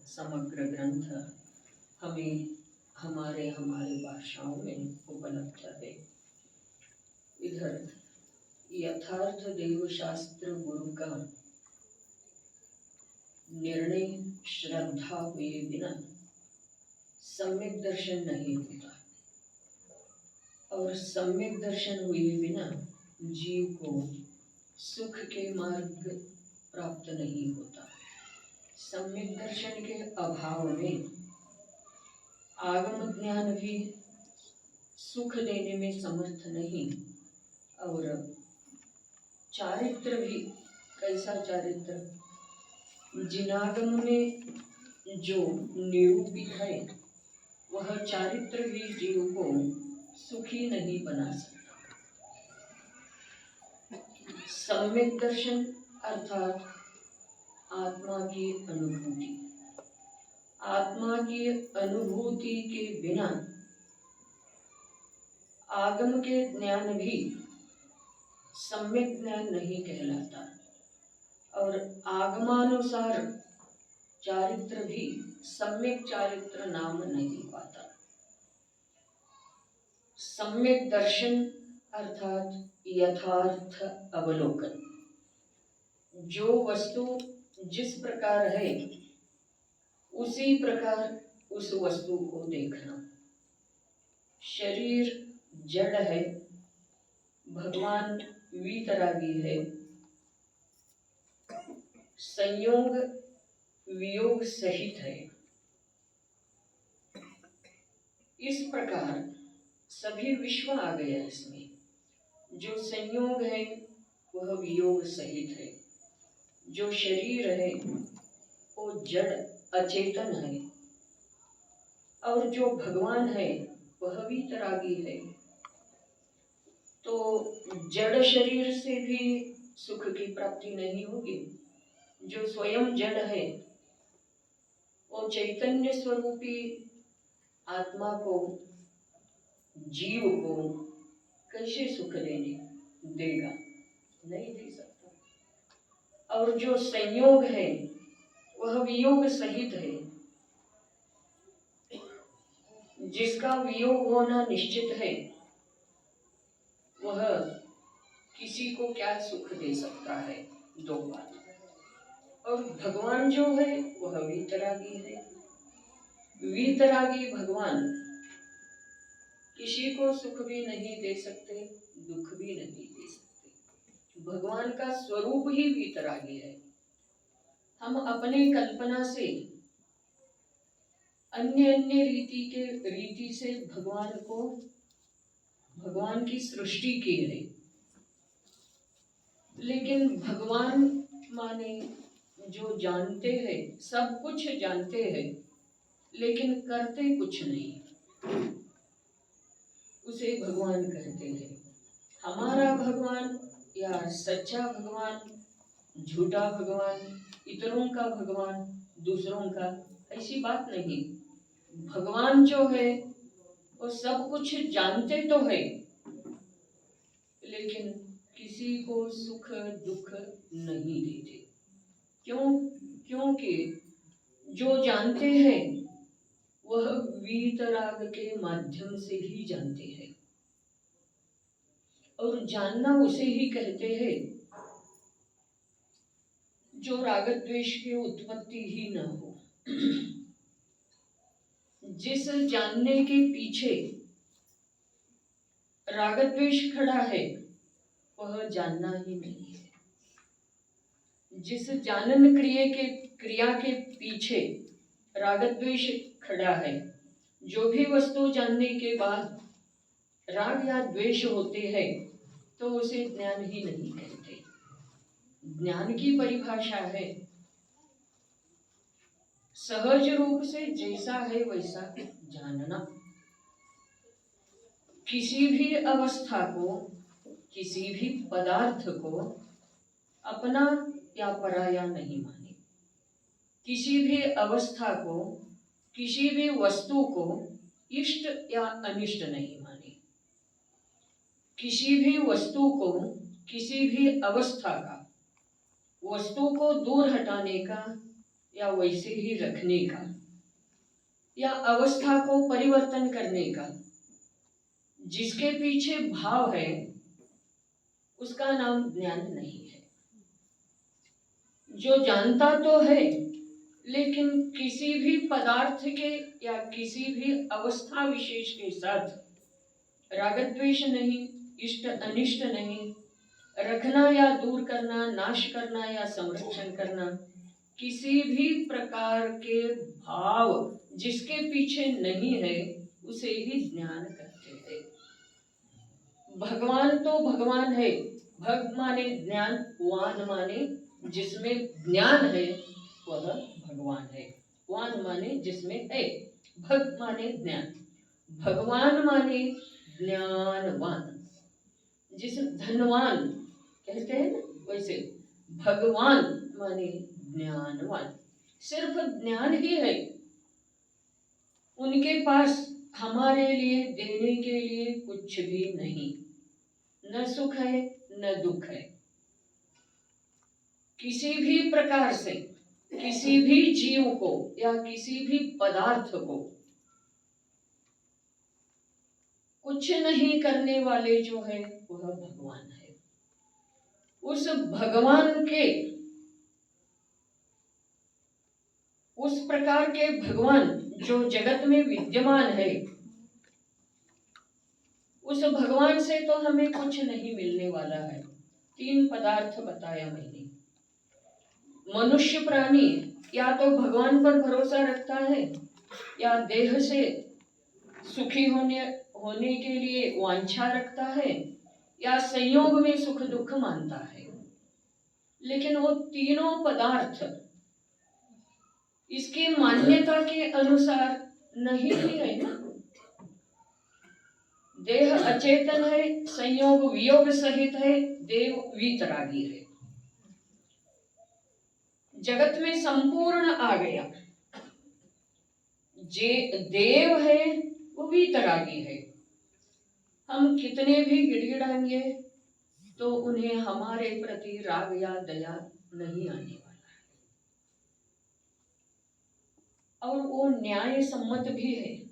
समग्र ग्रंथ हमें हमारे भाषाओं में उपलब्ध है। इधर यथार्थ देव शास्त्र गुरु का निर्णय श्रद्धा हुए बिना सम्यक दर्शन नहीं होता, और सम्यक दर्शन हुए बिना जीव को सुख के मार्ग प्राप्त नहीं होता। सम्यक दर्शन के अभाव में आगम ज्ञान भी सुख देने में समर्थ नहीं, और चारित्र भी कैसा चारित्र, जिनागम में जो निरूपित है वह चारित्र भी जीव को सुखी नहीं बना सकता। सम्यक दर्शन अर्थात आत्मा की अनुभूति। आत्मा की अनुभूति के बिना आगम के ज्ञान भी सम्यक ज्ञान नहीं कहलाता, और आगमानुसार चारित्र भी सम्यक चारित्र नाम नहीं पाता। सम्यक दर्शन अर्थात यथार्थ अवलोकन, जो वस्तु जिस प्रकार है उसी प्रकार उस वस्तु को देखना। शरीर जड़ है, भगवान वीतरागी है, संयोग वियोग सहित है। इस प्रकार सभी विश्व आ गया इसमें। जो संयोग है वह वियोग सहित है, जो शरीर है वो जड़ अचेतन है, और जो भगवान है वह वीतरागी है। तो जड़ शरीर से भी सुख की प्राप्ति नहीं होगी। जो स्वयं जड़ है वो चैतन्य स्वरूपी आत्मा को, जीव को कैसे सुख देगा? नहीं दे सकता। और जो संयोग है वह वियोग सहित है। जिसका वियोग होना निश्चित है वह किसी को क्या सुख दे सकता है? दो बात। और भगवान जो है वह वीतरागी है। वीतरागी भगवान किसी को सुख भी नहीं दे सकते, दुख भी नहीं दे सकते। भगवान का स्वरूप ही वीतरागी है। हम अपने कल्पना से अन्य रीति से भगवान की सृष्टि की है, लेकिन भगवान माने जो जानते हैं, सब कुछ जानते हैं, लेकिन करते कुछ नहीं, उसे भगवान कहते हैं। हमारा भगवान या सच्चा भगवान, झूठा भगवान, इतरों का भगवान, दूसरों का, ऐसी बात नहीं। भगवान जो है वो सब कुछ जानते तो है, लेकिन किसी को सुख दुख नहीं देते। क्यों? क्योंकि जो जानते हैं वह वीतराग के माध्यम से ही जानते हैं, और जानना उसे ही कहते हैं जो राग द्वेष की उत्पत्ति ही न हो। जिस जानने के पीछे राग द्वेष खड़ा है वह जानना ही नहीं है। जिस जानन क्रिया के पीछे राग द्वेष खड़ा है, जो भी वस्तु जानने के बाद राग या द्वेष होते हैं तो उसे ज्ञान ही नहीं कहते। ज्ञान की परिभाषा है सहज रूप से जैसा है वैसा जानना। किसी भी अवस्था को, किसी भी पदार्थ को अपना या पराया नहीं माने। किसी भी अवस्था को, किसी भी वस्तु को इष्ट या अनिष्ट नहीं माने। किसी भी वस्तु को, किसी भी अवस्था का, वस्तु को दूर हटाने का या वैसे ही रखने का या अवस्था को परिवर्तन करने का जिसके पीछे भाव है उसका नाम ज्ञान नहीं है। जो जानता तो है लेकिन किसी भी पदार्थ के या किसी भी अवस्था विशेष के साथ राग द्वेष नहीं, इष्ट अनिष्ट नहीं, रखना या दूर करना, नाश करना या संरक्षण करना, किसी भी प्रकार के भाव जिसके पीछे नहीं है उसे ही ज्ञान कहते हैं। भगवान तो भगवान है, भग माने ज्ञान, वान माने जिसमें ज्ञान है वह भगवान है। वान माने जिसमें है, भग माने ज्ञान, भगवान माने ज्ञानवान, जिस धनवान कहते हैं ना वैसे भगवान माने ज्ञानवान। सिर्फ ज्ञान ही है उनके पास, हमारे लिए देने के लिए कुछ भी नहीं। न सुख है न दुख है। किसी भी प्रकार से किसी भी जीव को या किसी भी पदार्थ को कुछ नहीं करने वाले जो है वह भगवान है। उस भगवान के, उस प्रकार के भगवान जो जगत में विद्यमान है, उस भगवान से तो हमें कुछ नहीं मिलने वाला है। 3 पदार्थ बताया मैंने। मनुष्य प्राणी या तो भगवान पर भरोसा रखता है या देह से सुखी होने के लिए वांछा रखता है या संयोग में सुख दुख मानता है। लेकिन वो तीनों पदार्थ इसकी मान्यता के अनुसार नहीं ही है ना। देह अचेतन है, संयोग वियोग सहित है, देव वीतरागी है। जगत में संपूर्ण आ गया। जे देव है वो वीतरागी है। हम कितने भी गिड़गिड़ाएंगे तो उन्हें हमारे प्रति राग या दया नहीं आने वाला है। और वो न्याय सम्मत भी है।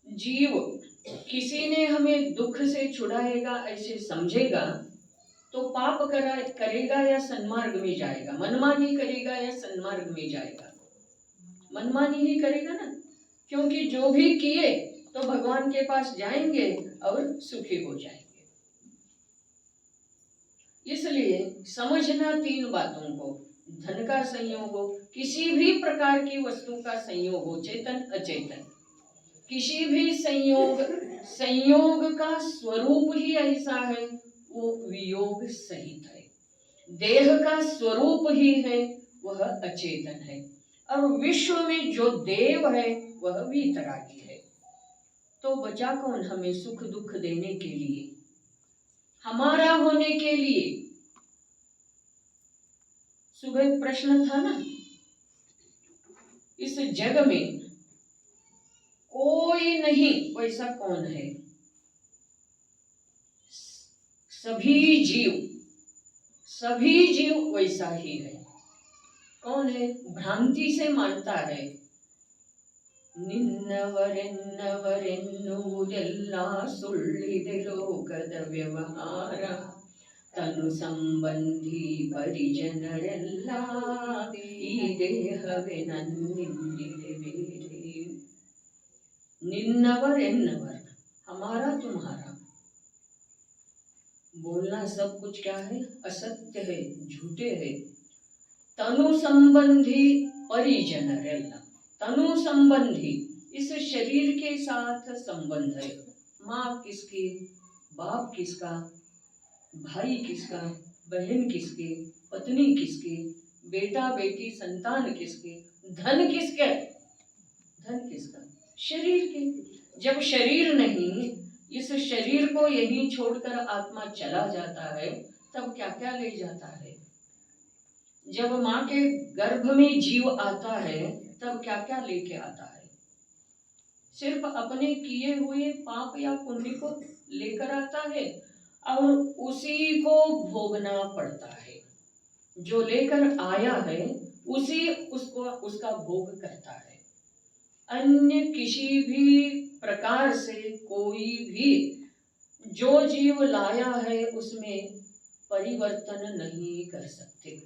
जीव किसी ने हमें दुख से छुड़ाएगा ऐसे समझेगा तो पाप करेगा या सन्मार्ग में जाएगा, मनमानी करेगा या सन्मार्ग में जाएगा। मनमानी ही करेगा ना, क्योंकि जो भी किए तो भगवान के पास जाएंगे और सुखी हो जाएंगे। इसलिए समझना 3 बातों को, धन का संयोग हो, किसी भी प्रकार की वस्तु का संयोग हो, चेतन अचेतन, किसी भी संयोग का स्वरूप ही ऐसा है, वो वियोग सहित है। देह का स्वरूप ही है, वह अचेतन है। और विश्व में जो देव है वह वीतरागी है। तो बचा कौन हमें सुख दुख देने के लिए, हमारा होने के लिए? सुबह प्रश्न था ना, इस जग में कोई नहीं वैसा कौन है? सभी जीव वैसा ही है। कौन है? भ्रांति से मानता है। ನಿನ್ನವರೆನ್ನವರೆನ್ನುವುದೆಲ್ಲ ಸುಳ್ಳಿದೆ ಲೋಕದ ವ್ಯವಹಾರ, ತನು ಸಂಬಂಧಿ ಪರಿಜನರೆಲ್ಲ ಈ ದೇಹವೇ ನನ್ನಿಂದಿದೆ ಬೇರೆ। निन्नवर हमारा तुम्हारा, बोलना सब कुछ क्या है? असत्य है, झूठे है। तनु संबंधी परिजनरेल्ला, तनु संबंधी इस शरीर के साथ संबंध है। माँ किसकी, बाप किसका, भाई किसका, बहन किसकी, पत्नी किसकी, बेटा बेटी संतान किसकी, धन किसके? धन किसका? शरीर के। जब शरीर नहीं, इस शरीर को यहीं छोड़कर आत्मा चला जाता है तब क्या क्या ले जाता है? जब माँ के गर्भ में जीव आता है तब क्या क्या लेके आता है? सिर्फ अपने किए हुए पाप या पुण्य को लेकर आता है और उसी को भोगना पड़ता है। जो लेकर आया है उसी उसका भोग करता है। अन्य किसी भी प्रकार से कोई भी जो जीव लाया है उसमें परिवर्तन नहीं कर सकते।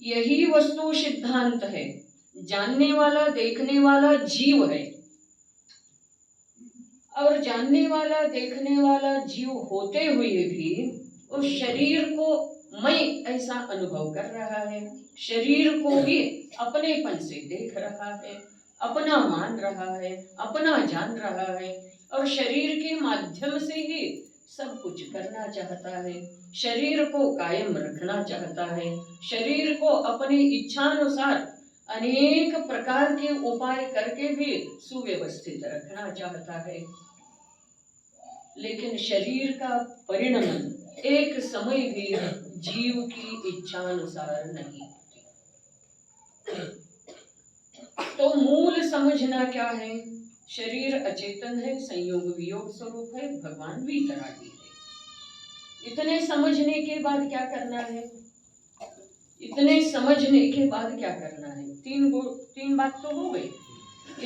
यही वस्तु सिद्धांत है। जानने वाला देखने वाला जीव है, और जानने वाला देखने वाला जीव होते हुए भी उस शरीर को मैं ऐसा अनुभव कर रहा है, शरीर को भी अपनेपन से देख रहा है, अपना मान रहा है, अपना जान रहा है, और शरीर के माध्यम से ही सब कुछ करना चाहता है, शरीर को कायम रखना चाहता है, शरीर को अपनी इच्छानुसार अनेक प्रकार के उपाय करके भी सुव्यवस्थित रखना चाहता है। लेकिन शरीर का परिणमन एक समय भी जीव की इच्छानुसार नहीं होती। तो मूल समझना क्या है? शरीर अचेतन है, संयोग वियोग स्वरूप है, भगवान वीतरागी है। इतने समझने के बाद क्या करना है? इतने समझने के बाद क्या करना है? तीन बात तो हो गई।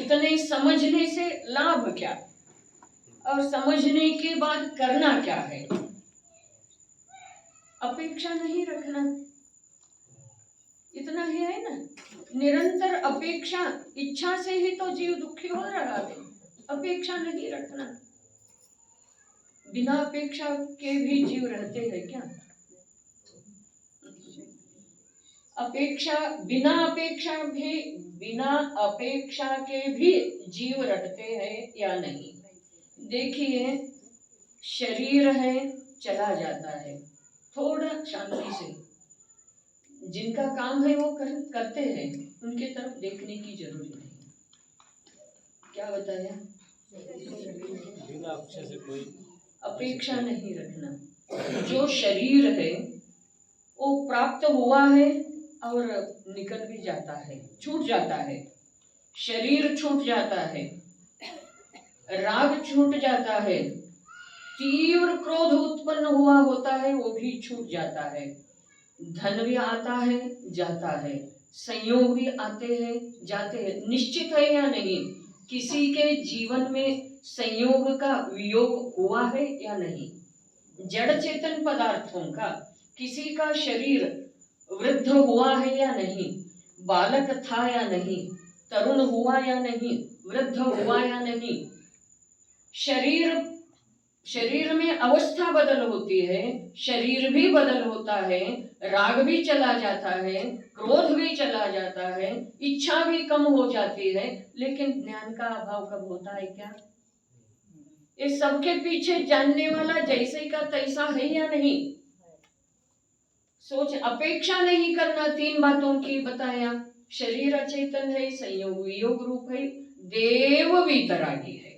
इतने समझने से लाभ क्या, और समझने के बाद करना क्या है? अपेक्षा नहीं रखना, इतना ही है ना। निरंतर अपेक्षा, इच्छा से ही तो जीव दुखी हो रहा है। अपेक्षा नहीं रखना। बिना अपेक्षा के भी जीव रहते हैं क्या? अपेक्षा, बिना अपेक्षा के भी जीव रहते हैं या नहीं? देखिए, शरीर है, चला जाता है, थोड़ा शांति से, जिनका काम है वो करते हैं, उनके तरफ देखने की जरूरत नहीं। क्या बताया? बिना से कोई अपेक्षा नहीं रखना। जो शरीर है वो प्राप्त हुआ है और निकल भी जाता है, छूट जाता है। शरीर छूट जाता है, राग छूट जाता है, तीव्र क्रोध उत्पन्न हुआ होता है वो भी छूट जाता है, धन भी आता है जाता है, संयोग भी आते हैं जाते हैं। निश्चित है या नहीं? किसी के जीवन में संयोग का वियोग हुआ है या नहीं? जड़ चेतन पदार्थों का किसी का शरीर वृद्ध हुआ है या नहीं, बालक था या नहीं, तरुण हुआ या नहीं, वृद्ध हुआ या नहीं। शरीर में अवस्था बदल होती है, शरीर भी बदल होता है, राग भी चला जाता है, क्रोध भी चला जाता है, इच्छा भी कम हो जाती है, लेकिन ज्ञान का अभाव कब होता है क्या? इस सबके पीछे जानने वाला जैसे का तैसा है या नहीं? सोच, अपेक्षा नहीं करना। तीन बातों की बताया। शरीर अचेतन है, संयोग वियोग रूप है, देव वीतरागी है।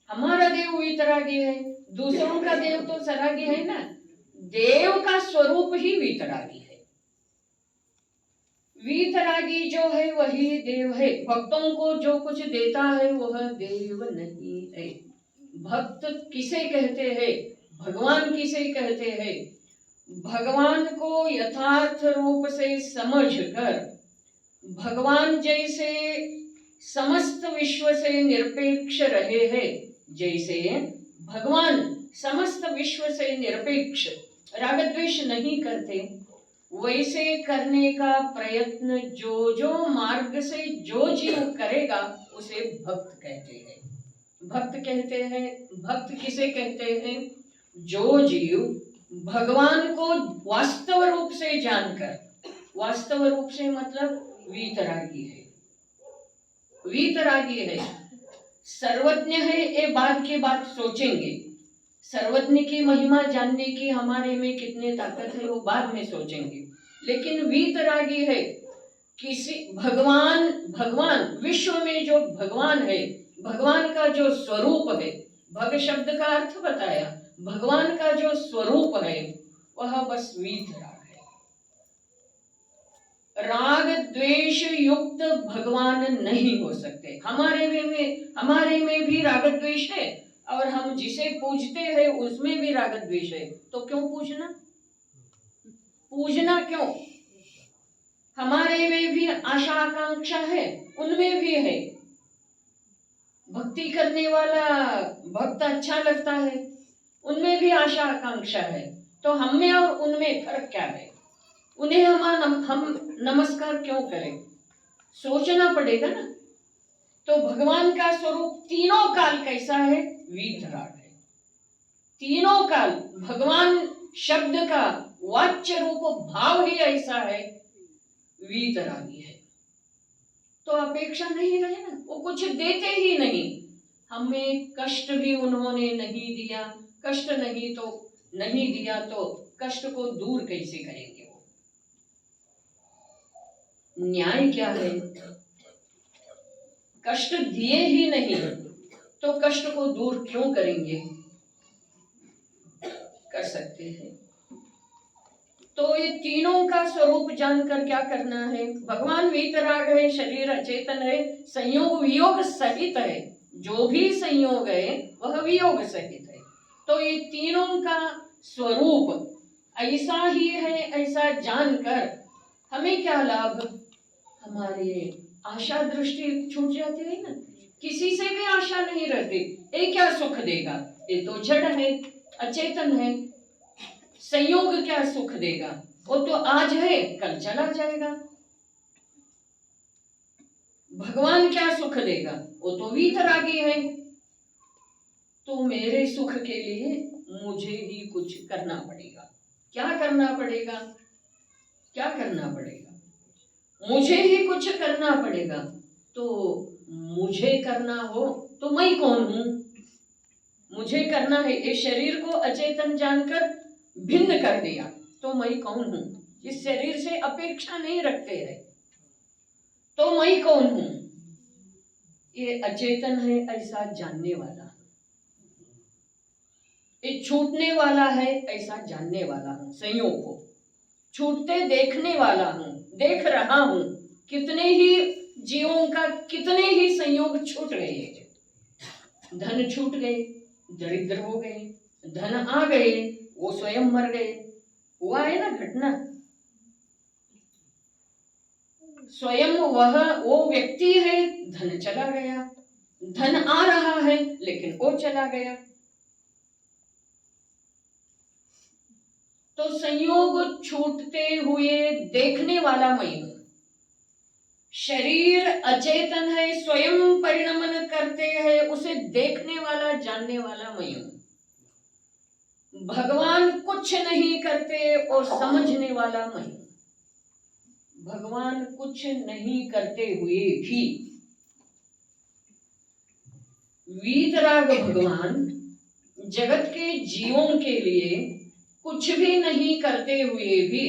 हमारा देव वीतरागी है, दूसरों का देव तो सरागी है ना। देव का स्वरूप ही वीतरागी है। वीतरागी जो है वही देव है। भक्तों को जो कुछ देता है वह देव नहीं है। भक्त किसे कहते हैं? भगवान किसे कहते हैं? भगवान को यथार्थ रूप से समझकर, भगवान जैसे समस्त विश्व से निरपेक्ष रहे हैं, जैसे भगवान समस्त विश्व से निरपेक्ष राग द्वेष नहीं करते, वैसे करने का प्रयत्न जो मार्ग से जो जीव करेगा उसे भक्त कहते हैं। भक्त कहते हैं, भक्त किसे कहते हैं? जो जीव भगवान को वास्तव रूप से जानकर, वास्तव रूप से मतलब वीतरागी है, वीतरागी है, सर्वज्ञ है। ये बाद की बात सोचेंगे, सर्वज्ञ की महिमा जानने की हमारे में कितने ताकत है वो बाद में सोचेंगे। लेकिन वीतरागी है, किसी भगवान विश्व में जो भगवान है, भगवान का जो स्वरूप है, भग शब्द का अर्थ बताया, भगवान का जो स्वरूप है वह बस वीतराग है। राग द्वेष युक्त भगवान नहीं हो सकते। हमारे में भी राग द्वेष है, और हम जिसे पूजते हैं उसमें भी राग द्वेष है। तो क्यों पूजना क्यों? हमारे में भी आशा आकांक्षा है, उनमें भी है। भक्ति करने वाला भक्त अच्छा लगता है, उनमें भी आशा आकांक्षा है। तो हम में और उनमें फर्क क्या है? उन्हें हम नमस्कार क्यों करें? सोचना पड़ेगा ना। तो भगवान का स्वरूप तीनों काल कैसा है? वीतराग है। तीनों काल भगवान शब्द का वाच्य रूप भाव ही ऐसा है, वीतरागी है। तो अपेक्षा नहीं रहे ना, वो कुछ देते ही नहीं। हमें कष्ट भी उन्होंने नहीं दिया, कष्ट नहीं दिया तो कष्ट को दूर कैसे करेंगे? वो न्याय क्या है? कष्ट दिए ही नहीं तो कष्ट को दूर क्यों करेंगे? कर सकते हैं। तो ये तीनों का स्वरूप जानकर क्या करना है? भगवान वीतराग है, शरीर अचेतन है, संयोग वियोग सहित है। जो भी संयोग है वह वियोग सहित है। तो ये तीनों का स्वरूप ऐसा ही है, ऐसा जानकर हमें क्या लाभ? हमारी आशा दृष्टि छूट जाती है ना। किसी से भी आशा नहीं रहती। ये क्या सुख देगा? ये तो जड़ है, अचेतन है। संयोग क्या सुख देगा? वो तो आज है, कल चला जाएगा। भगवान क्या सुख देगा? वो तो वीतरागी है। तो मेरे सुख के लिए मुझे ही कुछ करना पड़ेगा। क्या करना पड़ेगा? क्या करना पड़ेगा? मुझे ही कुछ करना पड़ेगा। तो मुझे करना हो तो मैं कौन हूं? मुझे करना है। इस शरीर को अचेतन जानकर भिन्न कर दिया तो मैं कौन हूं? इस शरीर से अपेक्षा नहीं रखते हैं तो मैं कौन हूं? ये अचेतन है ऐसा जानने वाला, ये छूटने वाला है ऐसा जानने वाला हूं। संयोग को छूटते देखने वाला हूं, देख रहा हूं। कितने ही जीवों का कितने ही संयोग छूट गए। धन छूट गए, दरिद्र हो गए, धन आ गए, वो स्वयं मर गए। हुआ है ना घटना। स्वयं वो व्यक्ति है, धन चला गया। धन आ रहा है लेकिन वो चला गया। तो संयोग छूटते हुए देखने वाला मैं हूं। शरीर अचेतन है, स्वयं परिणमन करते हैं, उसे देखने वाला जानने वाला मैं हूं। भगवान कुछ नहीं करते और समझने वाला मैं हूं। भगवान कुछ नहीं करते हुए भी वीतराग भगवान जगत के जीवों के लिए कुछ भी नहीं करते हुए भी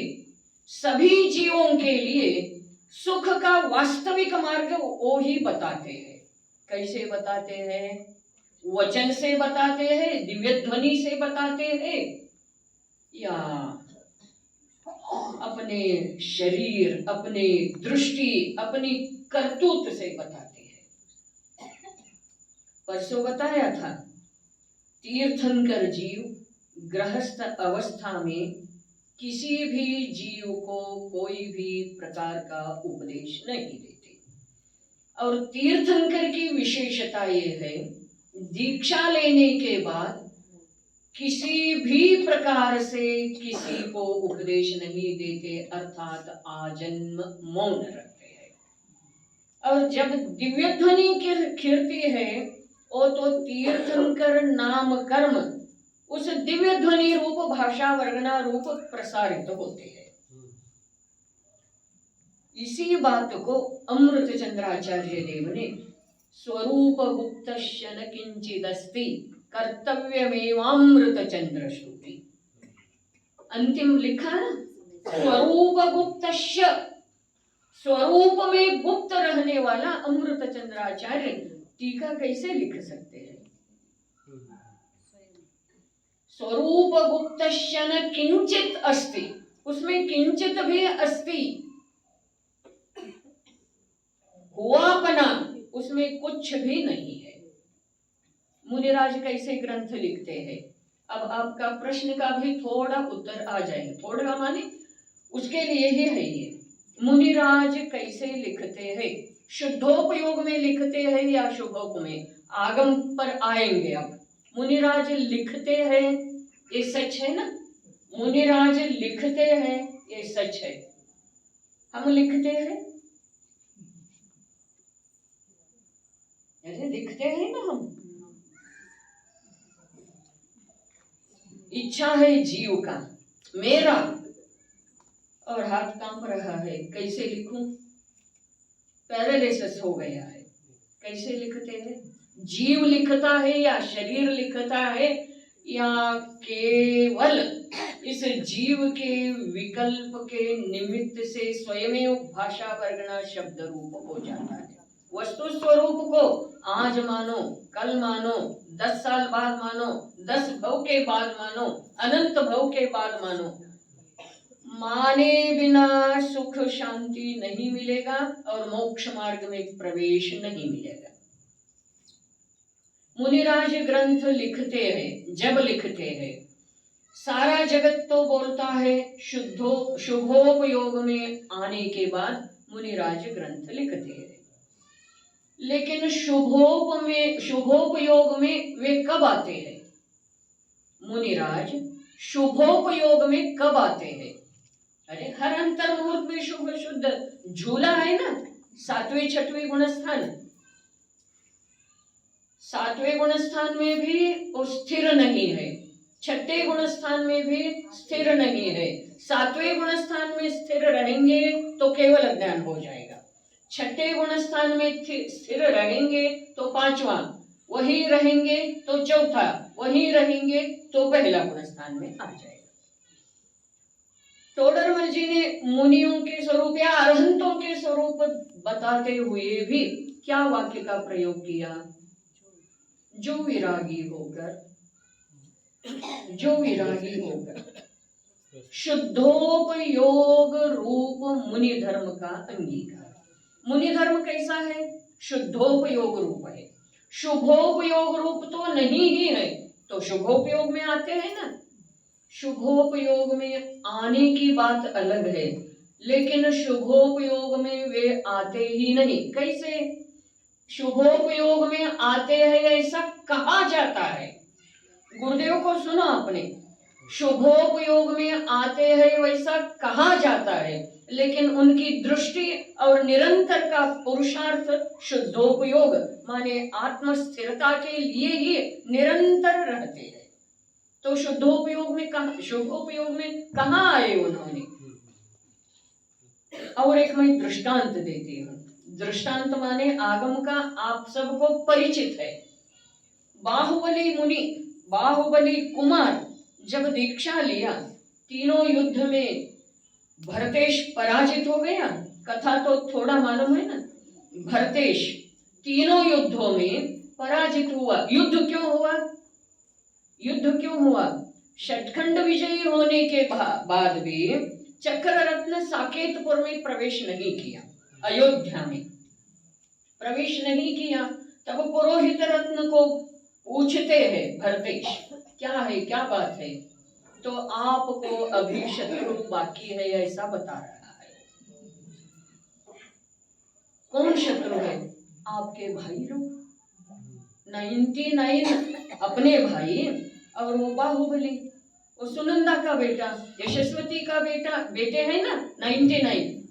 सभी जीवों के लिए सुख का वास्तविक मार्ग वो ही बताते हैं। कैसे बताते हैं? वचन से बताते हैं, दिव्य ध्वनि से बताते हैं, या अपने शरीर, अपने दृष्टि, अपनी करतूत से बताते हैं। परसों बताया था, तीर्थंकर जीव गृहस्थ अवस्था में किसी भी जीव को कोई भी प्रकार का उपदेश नहीं देते। और तीर्थंकर की विशेषता ये है, दीक्षा लेने के बाद किसी भी प्रकार से किसी को उपदेश नहीं देते, अर्थात आजन्म मौन रखते हैं। और जब दिव्य ध्वनि खिरती है वो तो तीर्थंकर नाम कर्म उस दिव्य ध्वनि रूप भाषा वर्णना रूप प्रसारित होते हैं। इसी बात को अमृत चंद्राचार्य देव ने स्वरूप गुप्तस्य न किंचिदस्ति कर्तव्यमेवामृत चंद्र श्रुति अंतिम लिखा ना, स्वरूप गुप्तस्य, स्वरूप में गुप्त रहने वाला अमृत चंद्राचार्य। टीका कैसे लिख सकते हैं? स्वरूप गुप्तस्य न किंचित अस्ति, उसमें किंचित भी अस्ति, हुआपना उसमें कुछ भी नहीं है। मुनिराज कैसे ग्रंथ लिखते हैं? अब आपका प्रश्न का भी थोड़ा उत्तर आ जाएगा। थोड़ा माने उसके लिए ही है ये। मुनिराज कैसे लिखते हैं, शुद्धोपयोग में लिखते हैं या शुभोप में, आगम पर आएंगे। अब मुनिराज लिखते हैं ये सच है ना, मुनिराज लिखते हैं ये सच है। हम लिखते हैं, अरे लिखते हैं ना हम। इच्छा है जीव का, मेरा, और हाथ कांप रहा है, कैसे लिखूं, पैरालिसिस हो गया है, कैसे लिखते हैं। जीव लिखता है या शरीर लिखता है, या केवल इस जीव के विकल्प के निमित्त से स्वयं भाषा वर्गना शब्द रूप हो जाता है। वस्तु स्वरूप को आज मानो, कल मानो, 10 साल बाद मानो, 10 भव के बाद मानो, अनंत भव के बाद मानो, माने बिना सुख शांति नहीं मिलेगा और मोक्ष मार्ग में प्रवेश नहीं मिलेगा। मुनिराज ग्रंथ लिखते हैं, जब लिखते हैं सारा जगत तो बोलता है, शुभोपयोग में आने के बाद मुनिराज ग्रंथ लिखते हैं। लेकिन शुभोपयोग में वे कब आते हैं, मुनिराज शुभोपयोग में कब आते हैं। अरे हर अंतर्मुहूर्त में शुभ शुद्ध झूला है ना, 7वें 6वें गुणस्थान, 7वें गुणस्थान में भी वो स्थिर नहीं है, 6ठे गुणस्थान में भी स्थिर नहीं है। 7वें गुणस्थान में स्थिर रहेंगे तो केवल ज्ञान हो जाएगा, 6ठे गुणस्थान में स्थिर रहेंगे तो 5वां, वही रहेंगे तो 4था, वही रहेंगे तो पहला गुणस्थान में आ जाएगा। टोडरमल जी ने मुनियों के स्वरूप या अरहंतों के स्वरूप बताते हुए भी क्या वाक्य का प्रयोग किया, जो विरागी होकर, जो विरागी होकर शुद्धोपयोग रूप मुनि धर्म का अंगीकार। मुनि धर्म कैसा है, शुद्धोपयोग रूप है, शुभोपयोग रूप तो नहीं ही है, तो शुभोपयोग में आते हैं ना। शुभोपयोग में आने की बात अलग है, लेकिन शुभोपयोग में वे आते ही नहीं। कैसे शुभोपयोग में आते हैं ऐसा कहा जाता है, गुरुदेव को सुना आपने, शुभोपयोग में आते हैं वैसा कहा जाता है, लेकिन उनकी दृष्टि और निरंतर का पुरुषार्थ शुद्धोपयोग माने आत्म स्थिरता के लिए ही निरंतर रहते हैं। तो शुद्धोपयोग में कहा, शुभोपयोग में कहाँ आए उन्होंने। और एक मैं दृष्टांत देती हूँ, दृष्टांत माने आगम का आप सबको परिचित है। बाहुबली मुनि, बाहुबली कुमार जब दीक्षा लिया, तीनों युद्ध में भरतेश पराजित हो गया, कथा तो थोड़ा मालूम है ना। भरतेश तीनों युद्धों में पराजित हुआ। युद्ध क्यों हुआ, युद्ध क्यों हुआ, षटखंड विजयी होने के बाद भी चक्र रत्न साकेतपुर में प्रवेश नहीं किया, अयोध्या में प्रवेश नहीं किया। तब पुरोहित रत्न को पूछते हैं भरतेश, क्या है, क्या बात है, तो आपको अभी शत्रु बाकी है ऐसा बता रहा है। कौन शत्रु है, आपके भाई लोग, 99 अपने भाई, और वो बाहुबली, वो सुनंदा का बेटा, यशस्वती का बेटा, बेटे हैं ना 99,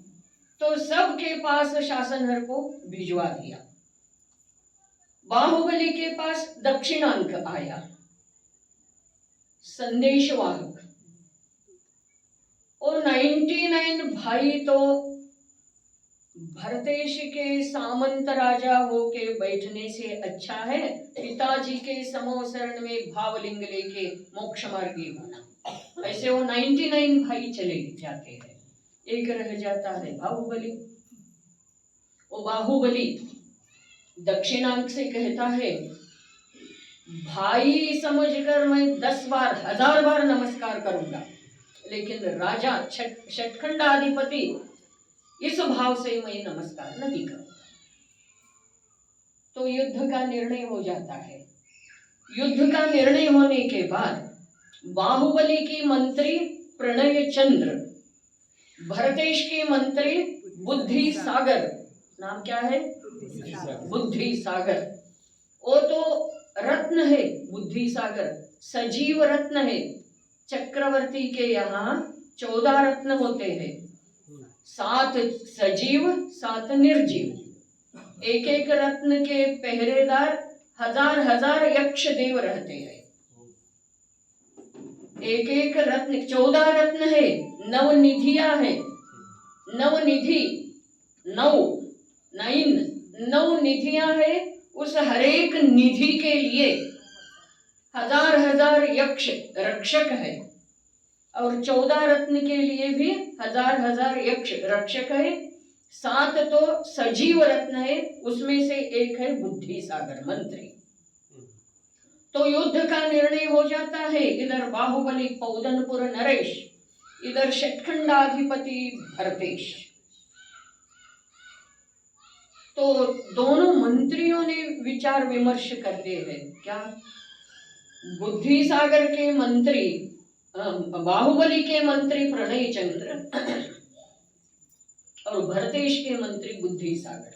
तो सबके पास शासनहर को भिजवा दिया। बाहुबली के पास दक्षिणांक आया, संदेशवाहक, और 99 भाई तो भरतेश के सामंत राजा होके बैठने से अच्छा है पिताजी के समोसरण में भावलिंग लेके मोक्ष मार्गी होना। ऐसे वो 99 भाई चले जाते हैं, एक रह जाता है बाहुबली। वो बाहुबली दक्षिणांक से कहता है, भाई समझकर मैं 10 बार 1000 बार नमस्कार करूंगा, लेकिन राजा षटखंडाधिपति इस भाव से मैं नमस्कार नहीं करूंगा। तो युद्ध का निर्णय हो जाता है। युद्ध का निर्णय होने के बाद बाहुबली की मंत्री प्रणय चंद्र भरतेश के मंत्री बुद्धि सागर, नाम क्या है? बुद्धि सागर। वो तो रत्न है, बुद्धि सागर सजीव रत्न है। चक्रवर्ती के यहाँ 14 रत्न होते हैं, 7 सजीव 7 निर्जीव। एक एक रत्न के पहरेदार हजार हजार यक्ष देव रहते हैं। एक एक रत्न 14 रत्न है, 9 निधियां है, 9 निधि 9 निधियां है। उस हरेक निधि के लिए हजार हजार यक्ष रक्षक है, और 14 रत्न के लिए भी हजार हजार यक्ष रक्षक है। 7 तो सजीव रत्न है, उसमें से एक है बुद्धि सागर मंत्री। तो युद्ध का निर्णय हो जाता है। इधर बाहुबली पौदनपुर नरेश, इधर षटखंडाधिपति भरतेश। तो दोनों मंत्रियों ने विचार विमर्श करते हैं। क्या? बुद्धि सागर के मंत्री, बाहुबली के मंत्री प्रणय चंद्र और भरतेश के मंत्री बुद्धि सागर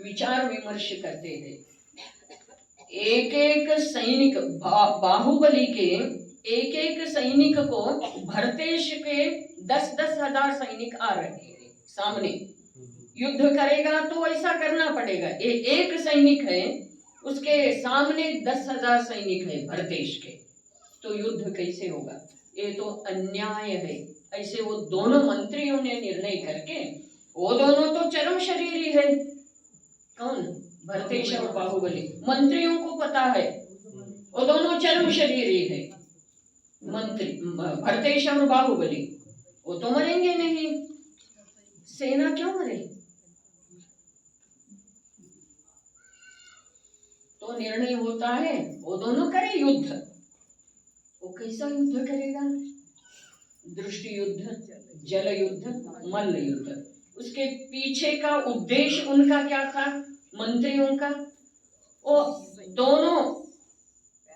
विचार विमर्श करते हैं। एक एक सैनिक, बाहुबली के एक एक सैनिक को भरतेश के 10-10 हजार सैनिक आ रहे हैं सामने। युद्ध करेगा तो ऐसा करना पड़ेगा। एक सैनिक है, उसके सामने 10,000 सैनिक है भरतेश के, तो युद्ध कैसे होगा? ये तो अन्याय है। ऐसे वो दोनों मंत्रियों ने निर्णय करके, वो दोनों तो चरम शरीरी है। कौन? भरतेश और बाहुबली। मंत्रियों को पता है वो दोनों चरम शरीरी है। मंत्री भरतेश और बाहुबली, वो तो मरेंगे नहीं। सेना क्यों मरे? तो निर्णय होता है वो दोनों करे युद्ध। वो कैसा युद्ध करेगा? दृष्टि युद्ध, जल युद्ध, मल्ल युद्ध। उसके पीछे का उद्देश्य उनका क्या था? मंत्रियों का, वो दोनों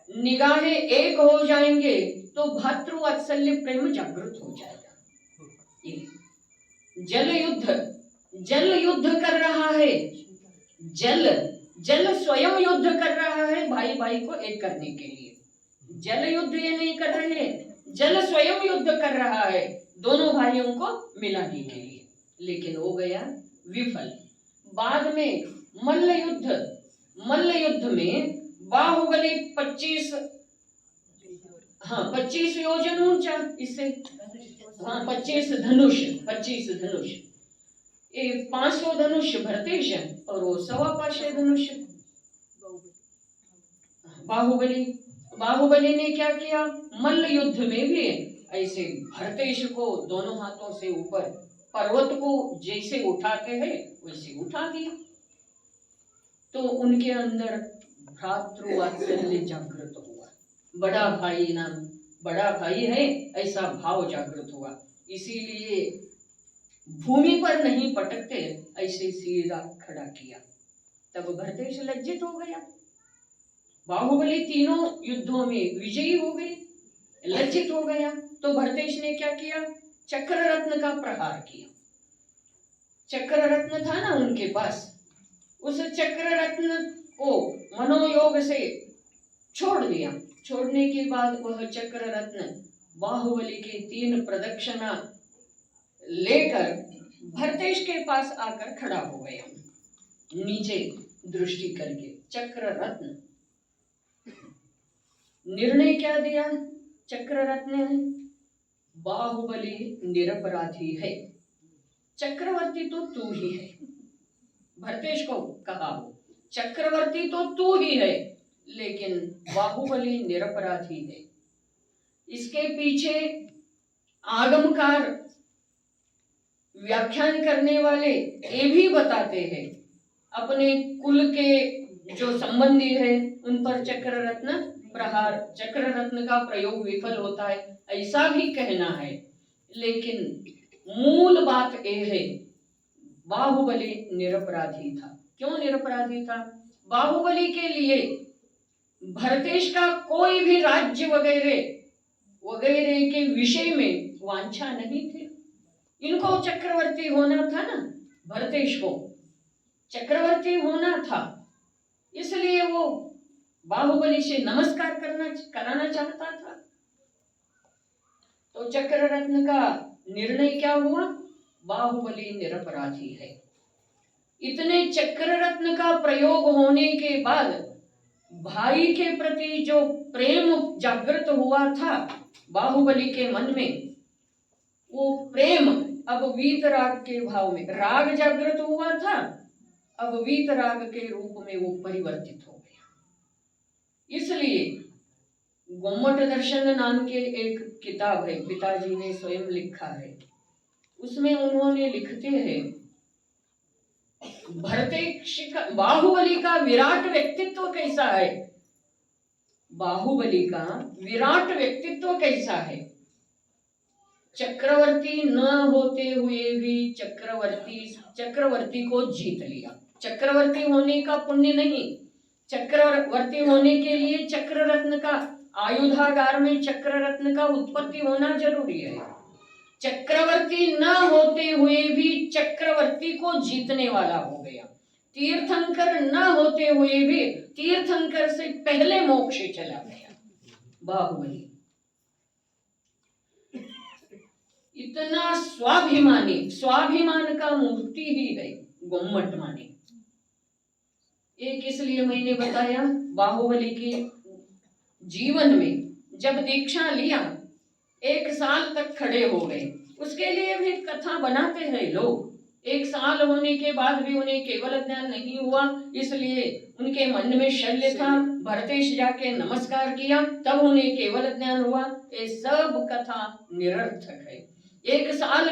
निगाहें एक हो जाएंगे तो भातृवात्सल्य प्रेम जागृत हो जाएगा। जल युद्ध कर रहा है। जल स्वयं युद्ध कर रहा है भाई भाई को एक करने के लिए। जल युद्ध ये नहीं कर रहे हैं, जल स्वयं युद्ध कर रहा है दोनों भाइयों को मिलाने के लिए, लेकिन हो गया विफल। बाद में मल्ल युद्ध में बाहुबली 25 योजन ऊंचा, इससे 25 धनुष, ये 500 धनुष भरतेश और वो 125 धनुष बाहुबली ने क्या किया? मल्ल युद्ध में भी ऐसे भरतेश को दोनों हाथों से ऊपर, पर्वत को जैसे उठाते हैं वैसे उठा दिया। तो उनके अंदर भ्रातृवात्सल्य जागृत हुआ। बड़ा भाई है ऐसा भाव जागृत हुआ। इसीलिए भूमि पर नहीं पटकते, ऐसे सीधा खड़ा किया। तब भरतेश लज्जित हो गया। बाहुबली तीनों युद्धों में विजयी हो गई, लज्जित हो गया। तो भरतेश ने क्या किया? चक्र रत्न का प्रहार किया। चक्र रत्न था ना उनके पास, उस चक्र रत्न को मनोयोग से छोड़ दिया। छोड़ने के बाद वह चक्र रत्न बाहुबली के 3 प्रदक्षिणा लेकर भरतेश के पास आकर खड़ा हो गया, नीचे दृष्टि करके। चक्र रत्न निर्णय क्या दिया चक्र रत्न ने? बाहुबली निरपराधी है, चक्रवर्ती तो तू ही है। भरतेश को कहा, चक्रवर्ती तो तू ही है, लेकिन बाहुबली निरपराधी है। इसके पीछे आगमकार व्याख्यान करने वाले ये भी बताते हैं, अपने कुल के जो संबंधी है उन पर चक्र रत्न प्रहार, चक्र रत्न का प्रयोग विफल होता है, ऐसा भी कहना है। लेकिन मूल बात ये है, बाहुबली निरपराधी था। क्यों निरपराधी था? बाहुबली के लिए भरतेश का कोई भी राज्य वगैरह के विषय में वांछा नहीं थी। इनको चक्रवर्ती होना था ना, भरतेश को चक्रवर्ती होना था, इसलिए वो बाहुबली से नमस्कार कराना चाहता था। तो चक्र रत्न का निर्णय क्या हुआ? बाहुबली निरपराधी है। इतने चक्र रत्न का प्रयोग होने के बाद भाई के प्रति जो प्रेम जागृत हुआ था बाहुबली के मन में, वो प्रेम अब वीतराग के भाव में, राग जागृत हुआ था, अब वीतराग के रूप में वो परिवर्तित हो गया। इसलिए गोमट दर्शन नाम के एक किताब है, पिताजी ने स्वयं लिखा है, उसमें उन्होंने लिखते हैं बाहुबली का विराट व्यक्तित्व कैसा है, बाहुबली का विराट व्यक्तित्व कैसा है। चक्रवर्ती न होते हुए भी चक्रवर्ती को जीत लिया। चक्रवर्ती होने का पुण्य नहीं, चक्रवर्ती होने के लिए चक्र रत्न का, आयुधागार में चक्र रत्न का उत्पत्ति होना जरूरी है। चक्रवर्ती न होते हुए भी चक्रवर्ती को जीतने वाला हो गया। तीर्थंकर न होते हुए भी तीर्थंकर से पहले मोक्ष चला गया बाहुबली। इतना स्वाभिमानी, स्वाभिमान का मूर्ति ही है गोमट माने। एक इसलिए मैंने बताया, बाहुबली के जीवन में जब दीक्षा लिया 1 साल तक खड़े हो गए। उसके लिए भी कथा बनाते हैं लोग। 1 साल होने के बाद भी उन्हें केवल ज्ञान नहीं हुआ, इसलिए उनके मन में शल्य था। भरतेश जाके नमस्कार किया, तब उन्हें केवल ज्ञान हुआ। ये सब कथा निरर्थक है। 1 साल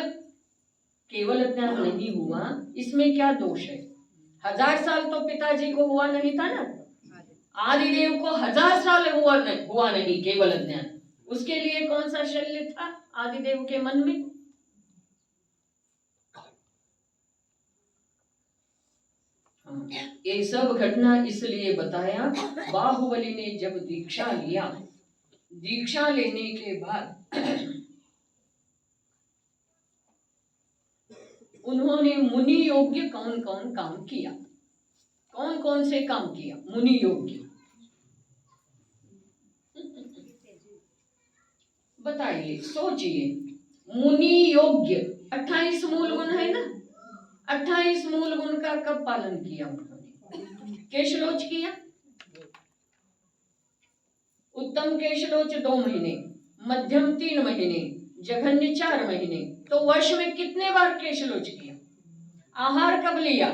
केवल ज्ञान नहीं हुआ, इसमें क्या दोष है? 1000 साल तो पिताजी को हुआ नहीं था ना, आदिदेव को 1000 साल हुआ नहीं केवल ज्ञान। उसके लिए कौन सा शल्य था आदिदेव के मन में? ये सब घटना इसलिए बताया, बाहुबली ने जब दीक्षा लिया, दीक्षा लेने के बाद उन्होंने मुनि योग्य कौन कौन काम किया, कौन कौन से काम किया मुनि योग्य, बताइए, सोचिए। मुनि योग्य 28 मूल गुण है ना, 28 मूल गुण का कब पालन किया उन्होंने? केशलोच किया। उत्तम केशलोच 2 महीने, मध्यम 3 महीने, जघन्य 4 महीने। तो वर्ष में कितने बार केशलोच किया? आहार कब लिया?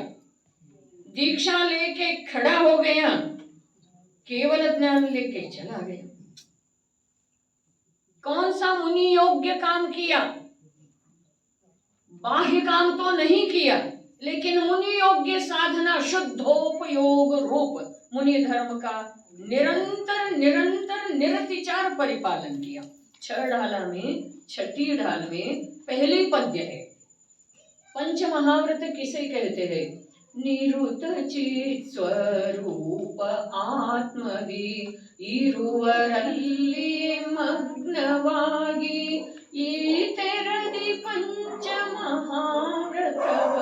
दीक्षा लेके खड़ा हो गया, केवल ज्ञान लेके चला गया। कौन सा मुनि योग्य काम किया? बाह्य काम तो नहीं किया, लेकिन मुनि योग्य साधना, शुद्धोपयोग रूप मुनि धर्म का निरंतर निरंतर निरतिचार परिपालन किया। 6 ढाला में, 6ठी ढाल में पहली पद्य है। पंच महाव्रत किसे कहते हैं? निरुत चित स्वरूप आत्मदी इरुवरल्ली मग्नವಾಗಿ ಈತೆರಡಿ पंच महाव्रतव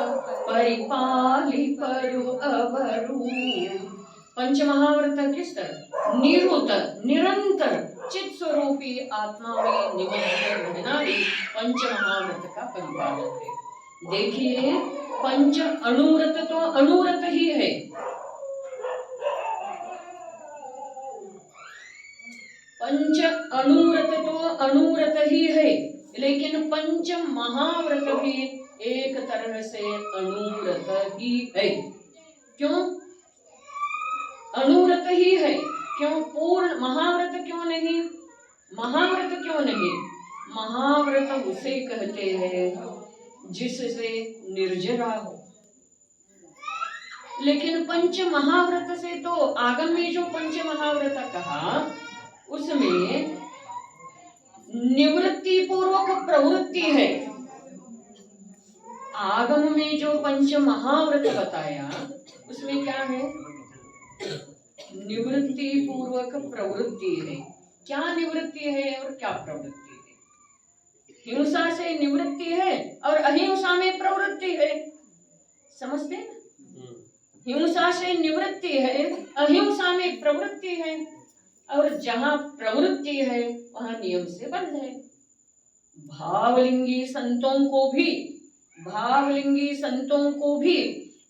परिपालिपरु अवरु। पंच महाव्रत किस तरह? निरुत, निरंतर चित स्वरूपी आत्मा में निमग्न रहना भी पंच महाव्रत का परिपालन है। देखिए, पंच अणुव्रत तो अणुव्रत ही है, पंच अणुव्रत तो अणुव्रत ही है, लेकिन पंच महाव्रत भी एक तरह से अणुव्रत ही है। क्यों अणुव्रत ही है? क्यों पूर्ण महाव्रत क्यों नहीं? महाव्रत क्यों नहीं? महाव्रत उसे कहते हैं जिससे निर्जरा हो। लेकिन पंच महाव्रत से तो आगम में जो पंच महाव्रत कहा, उसमें निवृत्ति पूर्वक प्रवृत्ति है। आगम में जो पंच महाव्रत बताया, उसमें क्या है? निवृत्ति पूर्वक प्रवृत्ति है। क्या निवृत्ति है और क्या प्रवृत्ति है? हिंसा से निवृत्ति है और अहिंसा में प्रवृत्ति है। समझते हैं? हिंसा से निवृत्ति है, अहिंसा में प्रवृत्ति है, और जहाँ प्रवृत्ति है वहाँ नियम से बंध है। भावलिंगी संतों को भी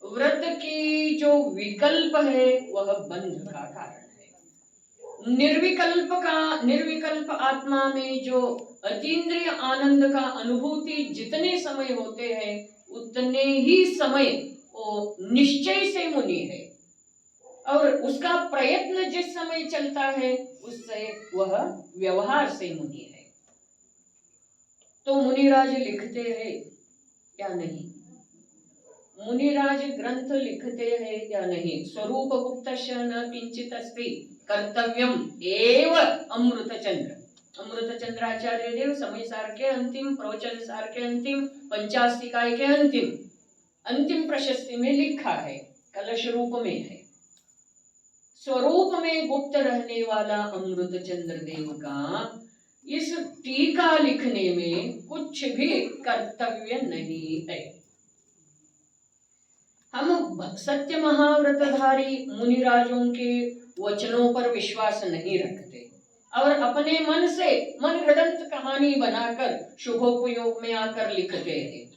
व्रत की जो विकल्प है वह बंध का कारण है। निर्विकल्प आत्मा में जो अतीन्द्रिय आनंद का अनुभूति जितने समय होते हैं उतने ही समय वो निश्चय से मुनि है, और उसका प्रयत्न जिस समय चलता है उससे वह व्यवहार से मुनि है। तो मुनिराज लिखते हैं या नहीं? मुनिराज ग्रंथ लिखते हैं या नहीं? स्वरूप गुप्तस्य न किंचित अस्ति कर्तव्यम एव अमृतचंद्र आचार्य देव समय सार के अंतिम, प्रवचन सार के अंतिम, पंचास्तिकाय के अंतिम प्रशस्ति में लिखा है, कलश रूप में है। स्वरूप में गुप्त रहने वाला अमृतचंद्र देव का इस टीका लिखने में कुछ भी कर्तव्य नहीं है। हम सत्य महाव्रतधारी मुनिराजों के वचनों पर विश्वास नहीं रखते और अपने मन से मनगढ़ंत कहानी बनाकर शुभोपयोग में आकर लिखते हैं।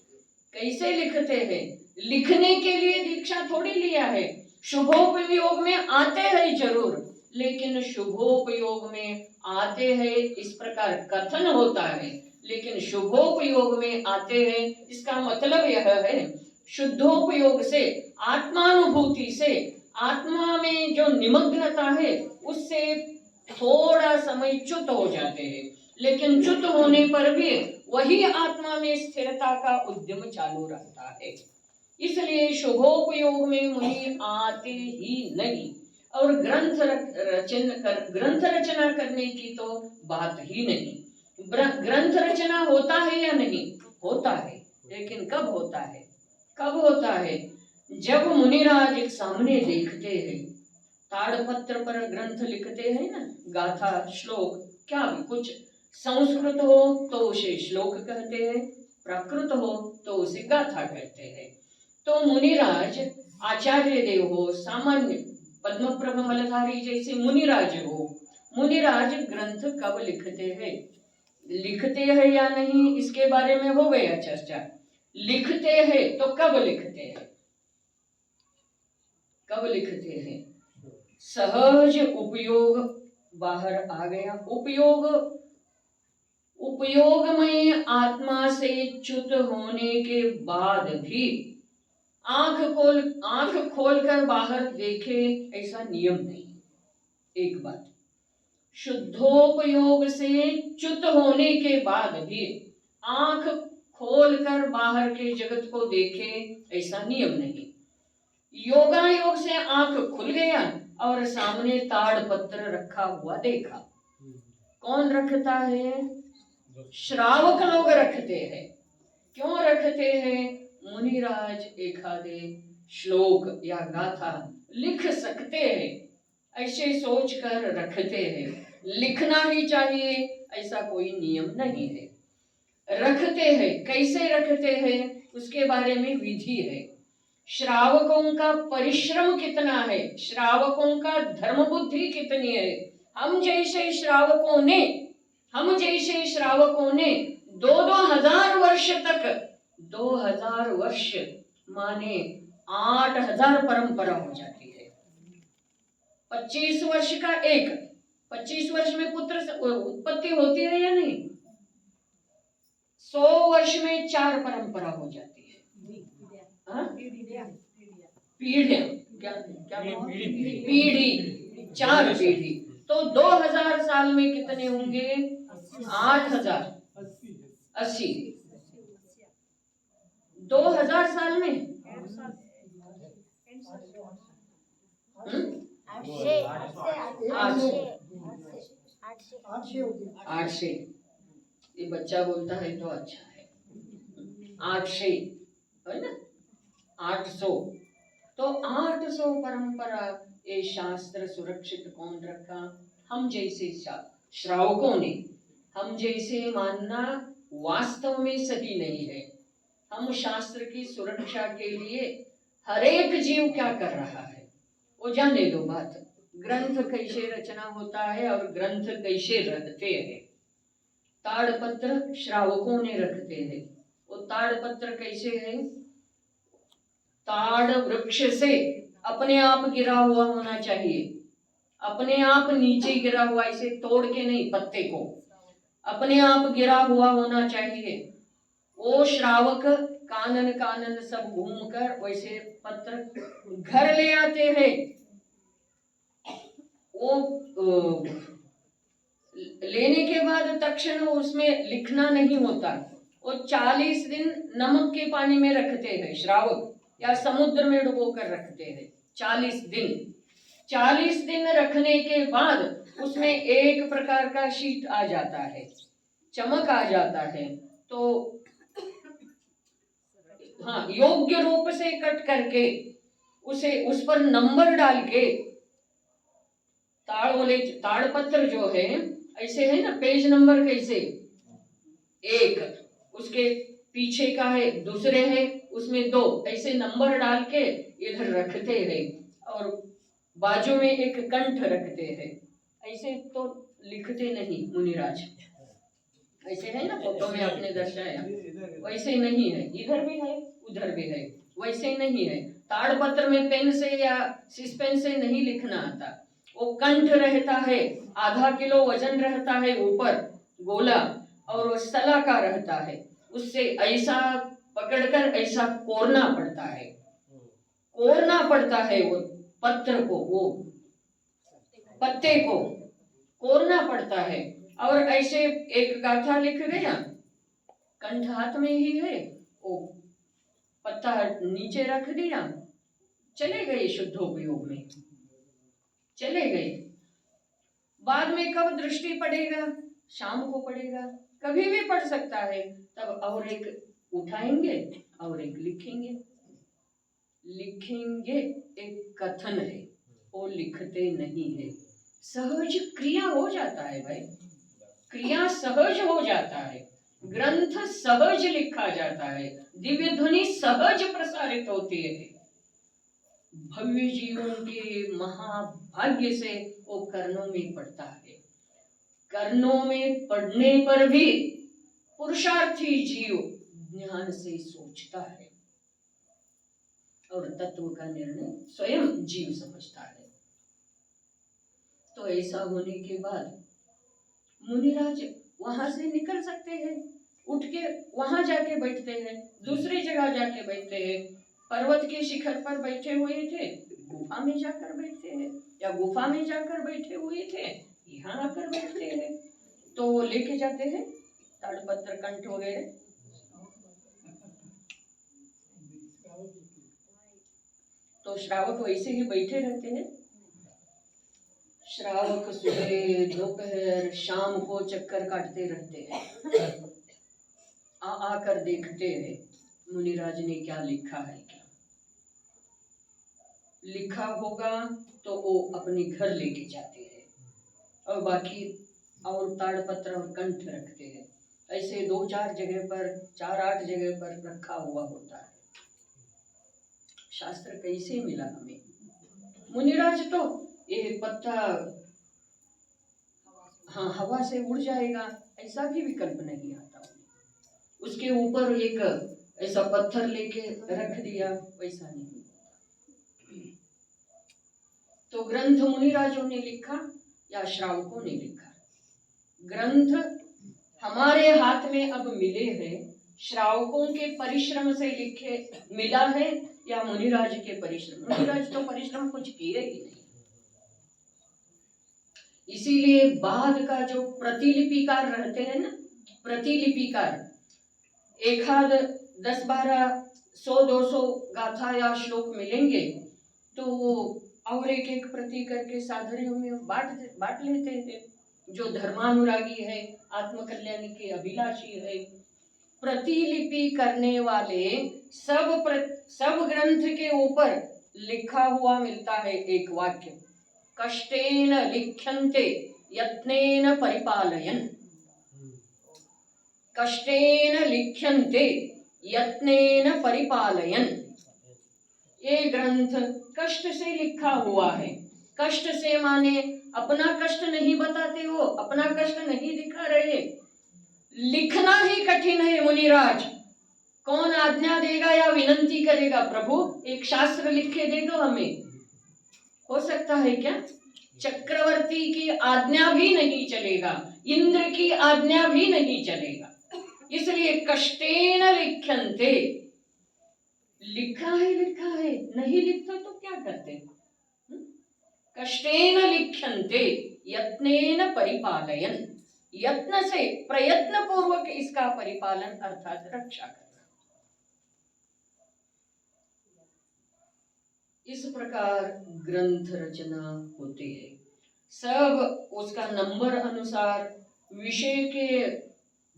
कैसे लिखते हैं? लिखने के लिए दीक्षा थोड़ी लिया है। शुभोपयोग में आते हैं जरूर, लेकिन शुभोपयोग में आते हैं इस प्रकार कथन होता है, लेकिन शुभोपयोग में आते हैं इसका मतलब यह है शुद्धोपयोग से, आत्मानुभूति से, आत्मा में जो निमग्नता है उससे थोड़ा समय च्युत हो जाते हैं, लेकिन च्युत होने पर भी वही आत्मा में स्थिरता का उद्यम चालू रहता है। इसलिए शुभोपयोग में मुनि आते ही नहीं, और ग्रंथ रचना करने की तो बात ही नहीं। ग्रंथ रचना होता है या नहीं? होता है, लेकिन कब होता है? कब होता है? जब मुनिराज एक सामने देखते हैं, ताड़पत्र पर ग्रंथ लिखते हैं ना, गाथा श्लोक क्या भी कुछ, संस्कृत हो तो उसे श्लोक कहते हैं, प्राकृत हो तो उसे गाथा कहते हैं। तो मुनिराज आचार्य देव हो, सामान्य पद्म प्रभ मलधारी जैसे मुनिराज हो, मुनिराज ग्रंथ कब लिखते हैं? लिखते हैं या नहीं इसके बारे में हो गया चर्चा। लिखते हैं तो कब लिखते हैं? कब लिखते हैं? सहज उपयोग बाहर आ गया, उपयोगमय आत्मा से च्युत होने के बाद भी आंख खोलकर बाहर देखे ऐसा नियम नहीं। एक बात, शुद्धोपयोग से च्युत होने के बाद भी आंख खोलकर बाहर के जगत को देखे ऐसा नियम नहीं। योगायोग से आंख खुल गया और सामने ताड़पत्र रखा हुआ देखा। कौन रखता है? श्रावक लोग रखते हैं। क्यों रखते हैं? मुनिराज एखादे श्लोक या गाथा लिख सकते हैं, ऐसे सोचकर रखते हैं। लिखना ही चाहिए ऐसा कोई नियम नहीं है। रखते हैं, कैसे रखते हैं उसके बारे में विधि है। श्रावकों का परिश्रम कितना है, श्रावकों का धर्म बुद्धि कितनी है। हम जैसे श्रावकों ने 2000 वर्ष तक, 2000 वर्ष माने 8000 परंपरा हो जाती है। 25 वर्ष का एक, 25 वर्ष में पुत्र उत्पत्ति होती है या नहीं? 100 वर्ष में 4 परंपरा हो जाती है। पीढ़ी 4 पीढ़ी, तो 2000 साल में कितने होंगे? 8000, 80, 2000 साल में 800। ये बच्चा बोलता है तो अच्छा है। 800 है ना, 800। तो 800 परंपरा ये शास्त्र सुरक्षित कौन रखा? हम जैसे श्रावकों ने। हम जैसे मानना वास्तव में सही नहीं है। हम शास्त्र की सुरक्षा के लिए हर एक जीव क्या कर रहा है वो जाने दो बात। ग्रंथ कैसे रचना होता है और ग्रंथ कैसे रखते हैं। ताड़पत्र श्रावकों ने रखते हैं। वो ताड़पत्र कैसे है? ताड़ वृक्ष से अपने आप गिरा हुआ होना चाहिए, अपने आप नीचे गिरा हुआ, इसे तोड़ के नहीं, पत्ते को अपने आप गिरा हुआ होना चाहिए। वो श्रावक कानन कानन सब घूमकर वैसे पत्र घर ले आते हैं। वो लेने के बाद तक्षण उसमें लिखना नहीं होता। वो 40 दिन नमक के पानी में रखते हैं श्रावक, या समुद्र में डुबो कर रखते हैं 40 दिन। 40 दिन रखने के बाद उसमें एक प्रकार का शीट आ जाता है, चमक आ जाता है। तो हाँ, योग्य रूप से कट करके उसे उस पर नंबर डाल के, ताड़पत्र जो है ऐसे है ना, पेज नंबर कैसे, एक उसके पीछे का है, दूसरे है उसमें 2, ऐसे नंबर डाल के इधर रखते हैं और बाजू में एक कंठ रखते हैं। ऐसे तो लिखते नहीं मुनिराज, ऐसे है ना फोटो में आपने दर्शाया, वैसे नहीं है। इधर भी है उधर भी है, वैसे नहीं है। ताड़पत्र में पेन से या सिसपेन से नहीं लिखना आता। वो कंठ रहता है, आधा किलो वजन रहता है ऊपर गोला, और वो सला का रहता है। उससे ऐसा पकड़कर ऐसा कोरना पड़ता है, कोरना पड़ता है वो पत्र को, वो पत्ते को कोरना पड़ता है। और ऐसे एक गाथा लिख गया, कंठ हाथ में ही है, वो पत्ता नीचे रख दिया, चले गए शुद्धोपयोग में, चले गए। बाद में कब दृष्टि पड़ेगा? शाम को पड़ेगा, कभी भी पड़ सकता है। तब और एक उठाएंगे और एक लिखेंगे। लिखेंगे एक कथन है, वो लिखते नहीं है। सहज क्रिया हो जाता है भाई, क्रिया सहज हो जाता है, ग्रंथ सहज लिखा जाता है, दिव्य ध्वनि सहज प्रसारित होती है। भव्य जीवों के महाभाग्य से वो कर्णों में पड़ता है। कर्णों में पड़ने पर भी पुरुषार्थी जीव ज्ञान से सोचता है और तत्व का निर्णय स्वयं जीव समझता है। तो ऐसा होने के बाद मुनिराज वहां से निकल सकते हैं, उठ के वहां जाके बैठते हैं, दूसरी जगह जाके बैठते हैं। पर्वत के शिखर पर बैठे हुए थे, गुफा में जाकर बैठते हैं, या गुफा में जाकर बैठे हुए थे, यहाँ आकर बैठते हैं। तो लेके जाते हैं ताड़पत्र कंठ वगैरह। तो श्रावक वैसे ही बैठे रहते हैं। श्रावक सुबह दोपहर शाम को चक्कर काटते रहते हैं, आकर देखते हैं मुनिराज ने क्या लिखा है। क्या लिखा होगा तो वो अपने घर लेके जाते हैं, और बाकी और ताड़पत्र और कंठ रखते हैं। ऐसे 2-4 जगह पर, 4-8 जगह पर रखा हुआ होता है। शास्त्र कैसे मिला हमें? मुनिराज तो ये पत्ता हाँ हवा से उड़ जाएगा ऐसा भी विकल्प नहीं आता। उसके ऊपर एक ऐसा पत्थर लेके रख दिया, वैसा नहीं। तो ग्रंथ मुनिराजों ने लिखा या श्रावकों ने लिखा? ग्रंथ हमारे हाथ में अब मिले हैं, श्रावकों के परिश्रम से लिखे मिला है या मुनिराज के परिश्रम? मुनिराज तो परिश्रम कुछ किए ही नहीं। इसीलिए बाद का जो प्रतिलिपिकार रहते हैं ना, प्रतिलिपिकार, एक आध 10-12-100-200 गाथा या श्लोक मिलेंगे तो वो और एक प्रति करके साधरियों में बांट लेते थे। जो धर्मानुरागी है, आत्मकल्याण के अभिलाषी है, प्रतिलिपि करने वाले सब ग्रंथ के ऊपर लिखा हुआ मिलता है एक वाक्य, कष्टेन लिख्यन्ते यत्नेन परिपालयन्। कष्टेन लिख्यन्ते यत्नेन परिपालयन्। ये ग्रंथ कष्ट से लिखा हुआ है। कष्ट से माने अपना कष्ट नहीं बताते हो, अपना कष्ट नहीं दिखा रहे, लिखना ही कठिन है मुनिराज। कौन आज्ञा देगा या विनंती करेगा? प्रभु एक शास्त्र लिख के दे दो हमें। हो सकता है क्या? चक्रवर्ती की आज्ञा भी नहीं चलेगा, इंद्र की आज्ञा भी नहीं चलेगा। इसलिए कष्टेन लिख्यन्ते, लिखा है, नहीं लिखता तो क्या करते? कष्टेन लिख्यन्ते यत्नेन परिपालयन्, यत्न से प्रयत्न पूर्वक इसका परिपालन अर्थात रक्षा करना। इस प्रकार ग्रंथ रचना होती है। सब उसका नंबर अनुसार, विषय के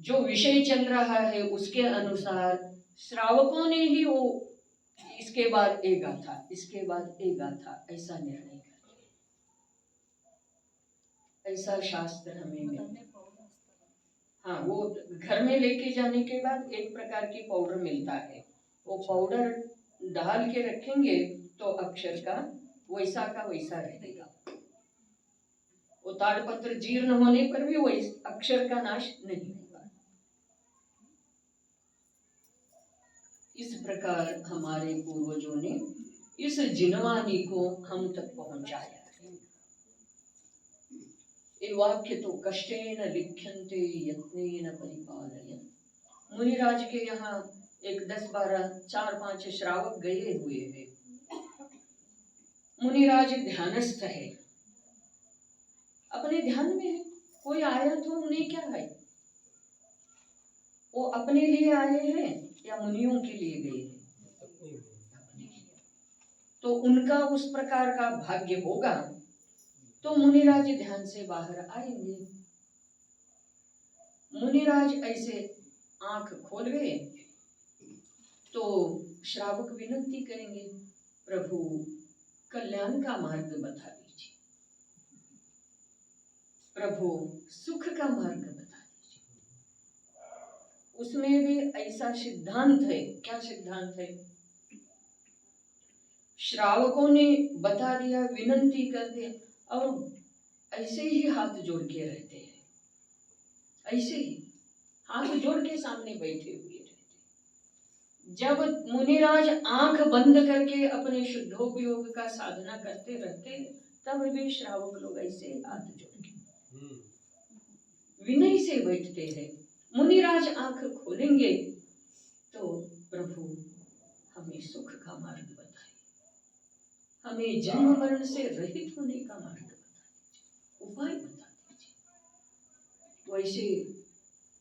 जो विषय चल रहा है उसके अनुसार श्रावकों ने ही वो इसके बाद एक गाथा, इसके बाद एक गाथा ऐसा निर्णय करते। ऐसा शास्त्र हमें मिलता। हाँ, वो घर में लेके जाने के बाद एक प्रकार की पाउडर मिलता है। वो पाउडर डाल के रखेंगे तो अक्षर का वैसा रहेगा। वो ताड़पत्र जीर्ण होने पर भी वही अक्षर का नाश नहीं होगा। इस प्रकार हमारे पूर्वजों ने इस जिनवानी को हम तक पहुंचाया। ये वाक्य तो कष्टेन लिख्यन्ते यत्नेन परिपालयन्। मुनिराज के यहाँ एक 10-12 4-5 श्रावक गए हुए हैं। मुनिराज ध्यानस्थ है, अपने ध्यान में है। कोई आया तो उन्हें क्या है? वो अपने लिए आए हैं या मुनियों के लिए गए हैं? तो उनका उस प्रकार का भाग्य होगा तो मुनिराज ध्यान से बाहर आएंगे। मुनिराज ऐसे आंख खोल गए तो श्रावक विनती करेंगे, प्रभु कल्याण का मार्ग बता दीजिए, प्रभु सुख का मार्ग बता दीजिए। उसमें भी ऐसा सिद्धांत है। क्या सिद्धांत है? श्रावकों ने बता दिया, विनती कर दिया और ऐसे ही हाथ जोड़ के रहते हैं, ऐसे ही हाथ जोड़ के सामने बैठे हुए रहते। जब मुनिराज आंख बंद करके अपने शुद्धोपयोग का साधना करते रहते तब भी श्रावक लोग ऐसे हाथ जोड़ के विनय से बैठते हैं। मुनिराज आंख खोलेंगे तो प्रभु हमें सुख का मार्ग बताइए, हमें जन्म मरण से रहित होने का मार्ग बता दीजिए, उपाय बता दीजिए। वैसे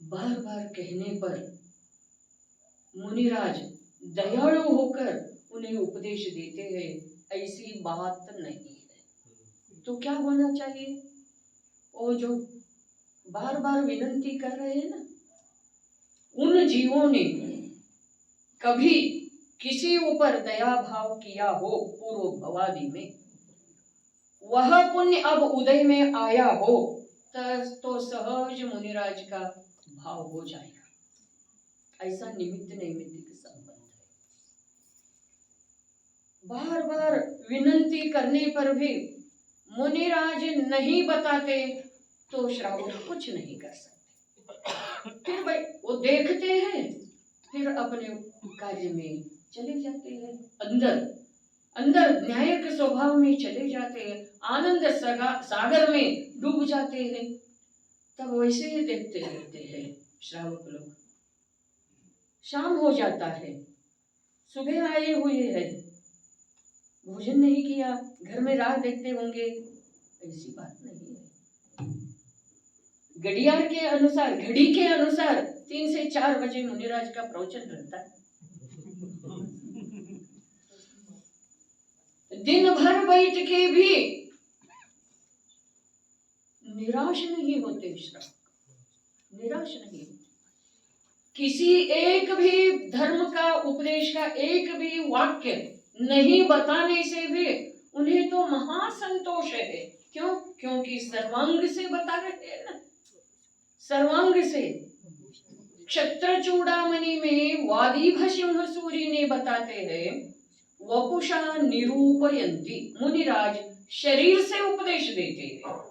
बार बार कहने पर मुनिराज दयालु होकर उन्हें उपदेश देते हैं, ऐसी बात नहीं है। तो क्या होना चाहिए? वो जो बार बार विनती कर रहे हैं ना, उन जीवों ने कभी किसी ऊपर दया भाव किया हो पूर्व भवादि में, वह पुण्य अब उदय में आया हो तो सहज मुनिराज का भाव हो जाएगा। ऐसा निमित्त नैमित्तिक संबंध है। बार बार विनती करने पर भी मुनिराज नहीं बताते तो श्रावक कुछ नहीं कर सकते। फिर भाई वो देखते हैं, फिर अपने कार्य में चले जाते हैं, अंदर न्यायिक स्वभाव में चले जाते हैं, आनंद सागर में डूब जाते हैं। तब वैसे ही देखते रहते हैं श्रावक लोग। शाम हो जाता है, सुबह आए हुए हैं, भोजन नहीं किया, घर में राह देखते होंगे, ऐसी बात नहीं है। घड़ियाल के अनुसार, घड़ी के अनुसार 3 से 4 बजे मुनिराज का प्रवचन रहता है। दिन भर बैठ के भी निराश नहीं होते श्रावक, निराश नहीं होते। किसी एक भी धर्म का उपदेश का एक भी वाक्य नहीं बताने से भी उन्हें तो महासंतोष है। क्यों? क्योंकि सर्वांग से बता रहे हैं ना, सर्वांग से। क्षत्र चूड़ामणि में वादीभ सिंह सूरी ने बताते हैं, वपुषा निरूपयन्ति, मुनिराज शरीर से उपदेश देते हैं,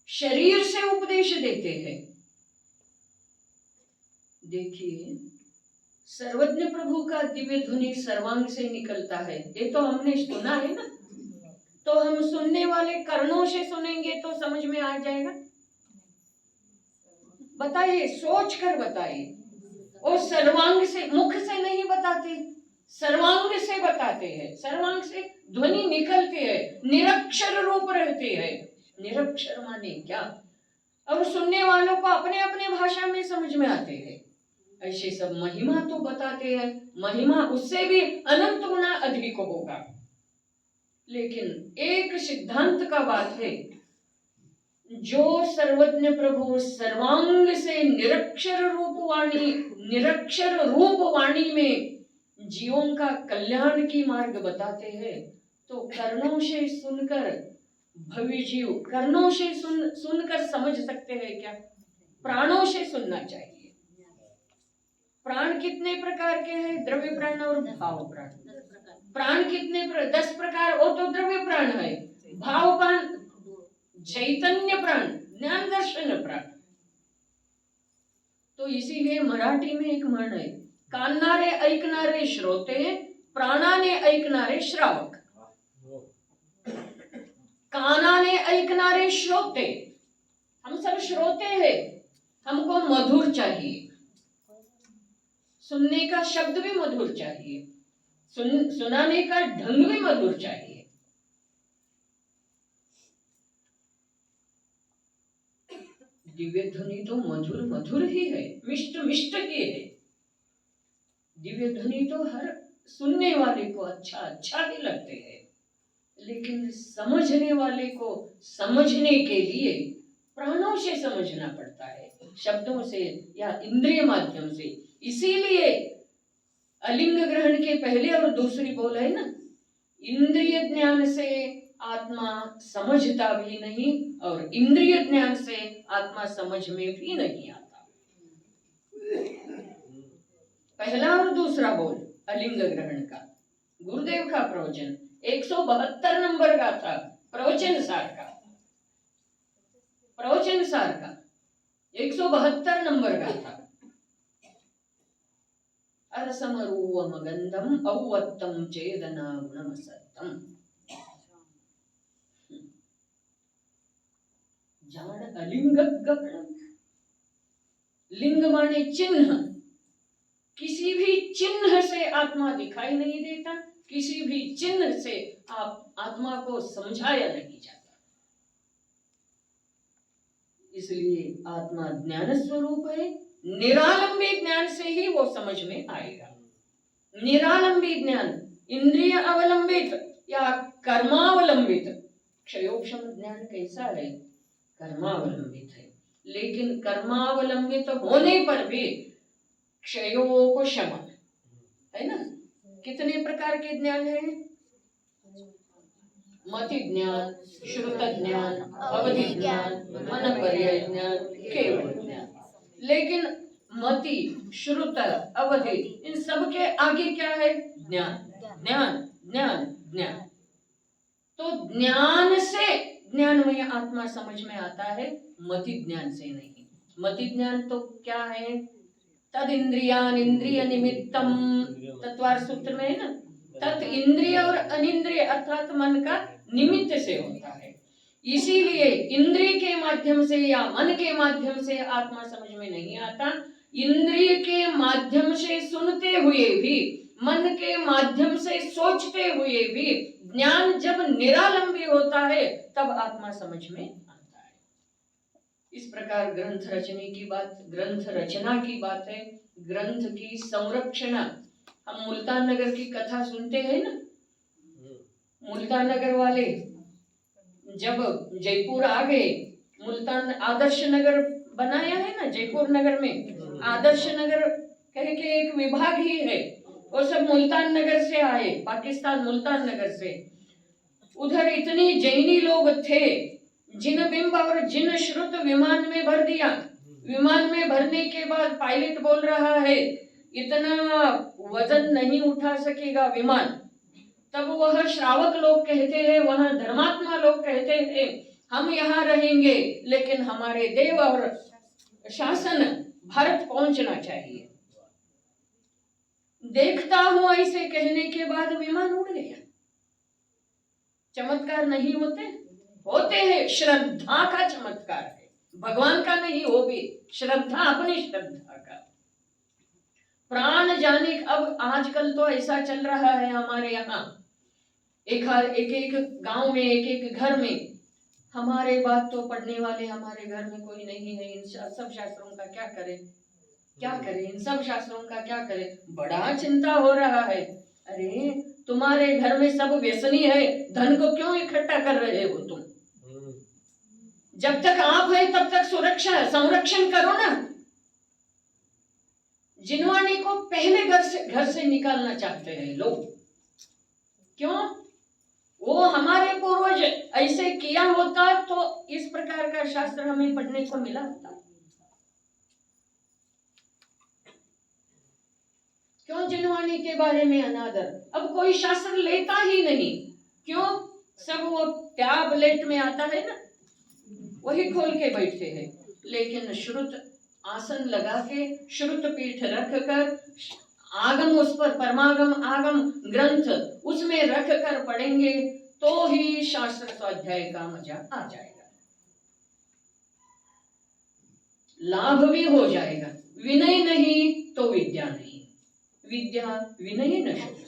शरीर से उपदेश देते हैं। देखिए, सर्वज्ञ प्रभु का दिव्य ध्वनि सर्वांग से निकलता है, ये तो हमने सुना है ना। तो हम सुनने वाले कर्णों से सुनेंगे तो समझ में आ जाएगा? बताइए, सोच कर बताइए। और सर्वांग से, मुख से नहीं बताते, सर्वांग से बताते हैं। सर्वांग से ध्वनि निकलती है, निरक्षर रूप रहते हैं। निरक्षर माने क्या? और सुनने वालों को अपने अपने भाषा में समझ में आते हैं। ऐसे सब महिमा तो बताते हैं, महिमा उससे भी अनंत गुना अधिक होगा। लेकिन एक सिद्धांत का बात है, जो सर्वज्ञ प्रभु सर्वांग से निरक्षर रूप वाणी में जीवों का कल्याण की मार्ग बताते हैं, तो कर्णों से सुनकर भवी जीव कर्णों से सुनकर समझ सकते हैं क्या? प्राणों से सुनना चाहिए। प्राण कितने प्रकार के हैं? द्रव्य प्राण और भाव प्राण। प्राण कितने 10 प्रकार, वो तो द्रव्य प्राण है। भाव प्राण चैतन्य प्राण, ज्ञान दर्शन प्राण। तो इसीलिए मराठी में एक म्हण है, कानणारे ऐकणारे श्रोते, प्राणाने ऐकणारे श्रावक। कानाने ऐकणारे श्रोते, हम सब श्रोते हैं, हमको मधुर चाहिए, सुनने का शब्द भी मधुर चाहिए, सुनाने का ढंग भी मधुर चाहिए। दिव्य ध्वनि तो मधुर मधुर ही है, मिष्ट मिष्ट ही है। दिव्य ध्वनि तो हर सुनने वाले को अच्छा अच्छा ही लगते हैं, लेकिन समझने वाले को समझने के लिए प्राणों से समझना पड़ता है, शब्दों से या इंद्रिय माध्यम से। इसीलिए अलिंग ग्रहण के पहले और दूसरी बोल है ना, इंद्रिय ज्ञान से आत्मा समझता भी नहीं और इंद्रिय ज्ञान से आत्मा समझ में भी नहीं आता। पहला और दूसरा बोल अलिंग ग्रहण का, गुरुदेव का प्रवचन 172 नंबर का था, प्रवचन सार का 172 नंबर का था। अरसमरूवम गंधम औवत्तम चेदना गुणमसत्तम। जान अलिंग गगन, लिंग माने चिन्ह, किसी भी चिन्ह से आत्मा दिखाई नहीं देता, किसी भी चिन्ह से आप आत्मा को समझाया नहीं जाता। इसलिए आत्मा ज्ञान स्वरूप है, निरालंबी ज्ञान से ही वो समझ में आएगा। निरालंबी ज्ञान, इंद्रिय अवलंबित या कर्मावलंबित, क्षयोक्षम ज्ञान कैसा है? कर्मावलंबित है, लेकिन कर्मावलंबित होने पर भी क्षयोपशम है ना। कितने प्रकार के ज्ञान है? मति ज्ञान, श्रुत ज्ञान, अवधि ज्ञान, मन पर्याय ज्ञान, केवल ज्ञान। लेकिन मति, श्रुत, अवधि, इन सब के आगे क्या है? ज्ञान ज्ञान ज्ञान ज्ञान। तो ज्ञान से ज्ञानमय आत्मा समझ में आता है, मति ज्ञान से नहीं। मति ज्ञान तो क्या है? तद इंद्रियान इंद्रिय निमित्तम, तत्वार सूत्र में है ना, तत् इंद्रिय और अनिंद्रिय अर्थात मन का निमित्त से होता है। इसीलिए इंद्रिय के माध्यम से या मन के माध्यम से आत्मा समझ में नहीं आता। इंद्रिय के माध्यम से सुनते हुए भी, मन के माध्यम से सोचते हुए भी ज्ञान जब निरालंबी होता है तब आत्मा समझ में आता है। इस प्रकार ग्रंथ रचना की बात है। ग्रंथ की संरक्षणा, हम मुल्तान नगर की कथा सुनते हैं ना। मुल्तान नगर वाले जब जयपुर आ गए, मुल्तान आदर्श नगर बनाया है ना जयपुर नगर में, आदर्श नगर कह के एक विभाग ही है, वो सब मुल्तान नगर से आए, पाकिस्तान मुल्तान नगर से। उधर इतने जैनी लोग थे जिन बिंब और जिन श्रुत विमान में भर दिया। विमान में भरने के बाद पायलट बोल रहा है इतना वजन नहीं उठा सकेगा विमान। तब वह श्रावक लोग कहते हैं, वह धर्मात्मा लोग कहते हैं हम यहाँ रहेंगे, लेकिन हमारे देव और शासन भारत पहुंचना चाहिए। देखता हूं ऐसे कहने के बाद विमान उड़ गया। चमत्कार नहीं होते? होते हैं, श्रद्धा का चमत्कार है, भगवान का नहीं, वो भी श्रद्धा, अपनी श्रद्धा का। प्राण जाने, अब आजकल तो ऐसा चल रहा है हमारे यहाँ, एक गांव में, एक घर में, हमारे बात तो पढ़ने वाले हमारे घर में कोई नहीं है, इन सब शास्त्रों का क्या करें, क्या करें, इन सब शास्त्रों का क्या करें, बड़ा चिंता हो रहा है। अरे तुम्हारे घर में सब व्यसनी है, धन को क्यों इकट्ठा कर रहे हो तुम? जब तक आप है तब तक सुरक्षा, संरक्षण करो ना। जिनवानी को पहले घर से निकालना चाहते हैं लोग, क्यों? वो हमारे पूर्वज ऐसे किया होता तो इस प्रकार का शास्त्र हमें पढ़ने को मिला होता। क्यों जिनवानी के बारे में अनादर? अब कोई शास्त्र लेता ही नहीं, क्यों? सब वो टैबलेट में आता है ना, वही खोल के बैठते हैं। लेकिन श्रुत आसन लगा के, श्रुत पीठ रख कर, आगम उस पर, परमागम आगम ग्रंथ उसमें रख कर पढ़ेंगे तो ही शास्त्र स्वाध्याय का मजा आ जाएगा, लाभ भी हो जाएगा। विनय नहीं तो विद्या नहीं, विद्या विनय न शोभते।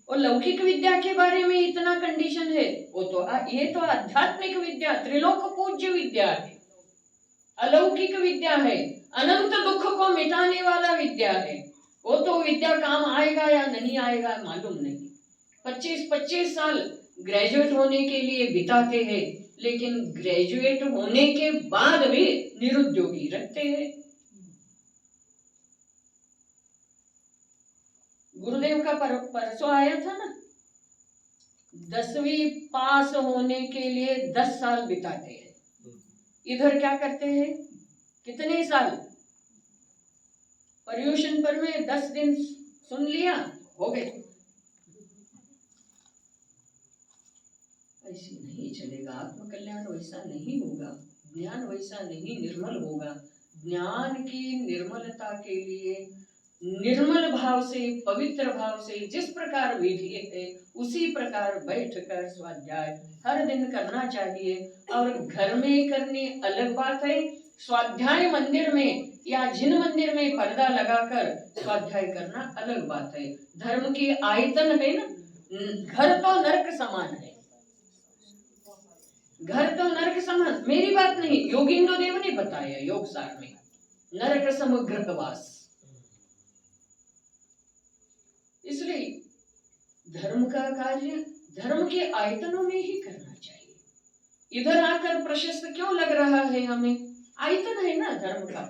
और लौकिक विद्या के बारे में इतना कंडीशन है, वो तो ये तो आध्यात्मिक विद्या, त्रिलोक पूज्य विद्या है, अलौकिक विद्या है, अनंत दुख को मिटाने वाला विद्या है। वो तो विद्या काम आएगा या नहीं आएगा मालूम नहीं। 25-25 साल ग्रेजुएट होने के लिए बिताते हैं, लेकिन ग्रेजुएट होने के बाद भी निरुद्योगी रखते हैं। गुरुदेव का परसों आया था ना, 10वीं पास होने के लिए 10 साल बिताते हैं। इधर क्या करते हैं, कितने साल? पर्यूषण पर में 10 दिन सुन लिया, हो गए। ऐसे नहीं चलेगा, आत्मकल्याण वैसा नहीं होगा, ज्ञान वैसा नहीं निर्मल होगा। ज्ञान की निर्मलता के लिए निर्मल भाव से, पवित्र भाव से, जिस प्रकार विधि है उसी प्रकार बैठकर स्वाध्याय हर दिन करना चाहिए। और घर में करने अलग बात है, स्वाध्याय मंदिर में या जिन मंदिर में पर्दा लगाकर स्वाध्याय करना अलग बात है। धर्म की आयतन है ना, घर तो नरक समान है, घर तो नरक समान। मेरी बात नहीं, योगिंदो देव ने बताया योग सार में, नरक सम गृहवास। इसलिए धर्म का कार्य धर्म के आयतनों में ही करना चाहिए। इधर आकर प्रशस्त क्यों लग रहा है हमें? आयतन है ना धर्म का,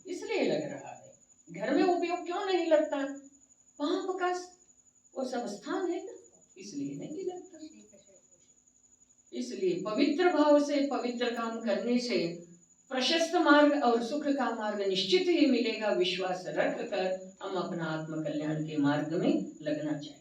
इसलिए लग रहा है। घर में उपयोग क्यों नहीं लगता? पाप का वो सब स्थान है ना, इसलिए नहीं लगता। इसलिए पवित्र भाव से पवित्र काम करने से प्रशस्त मार्ग और सुख का मार्ग निश्चित ही मिलेगा। विश्वास रख कर हम अपना आत्म कल्याण के मार्ग में लगना चाहिए।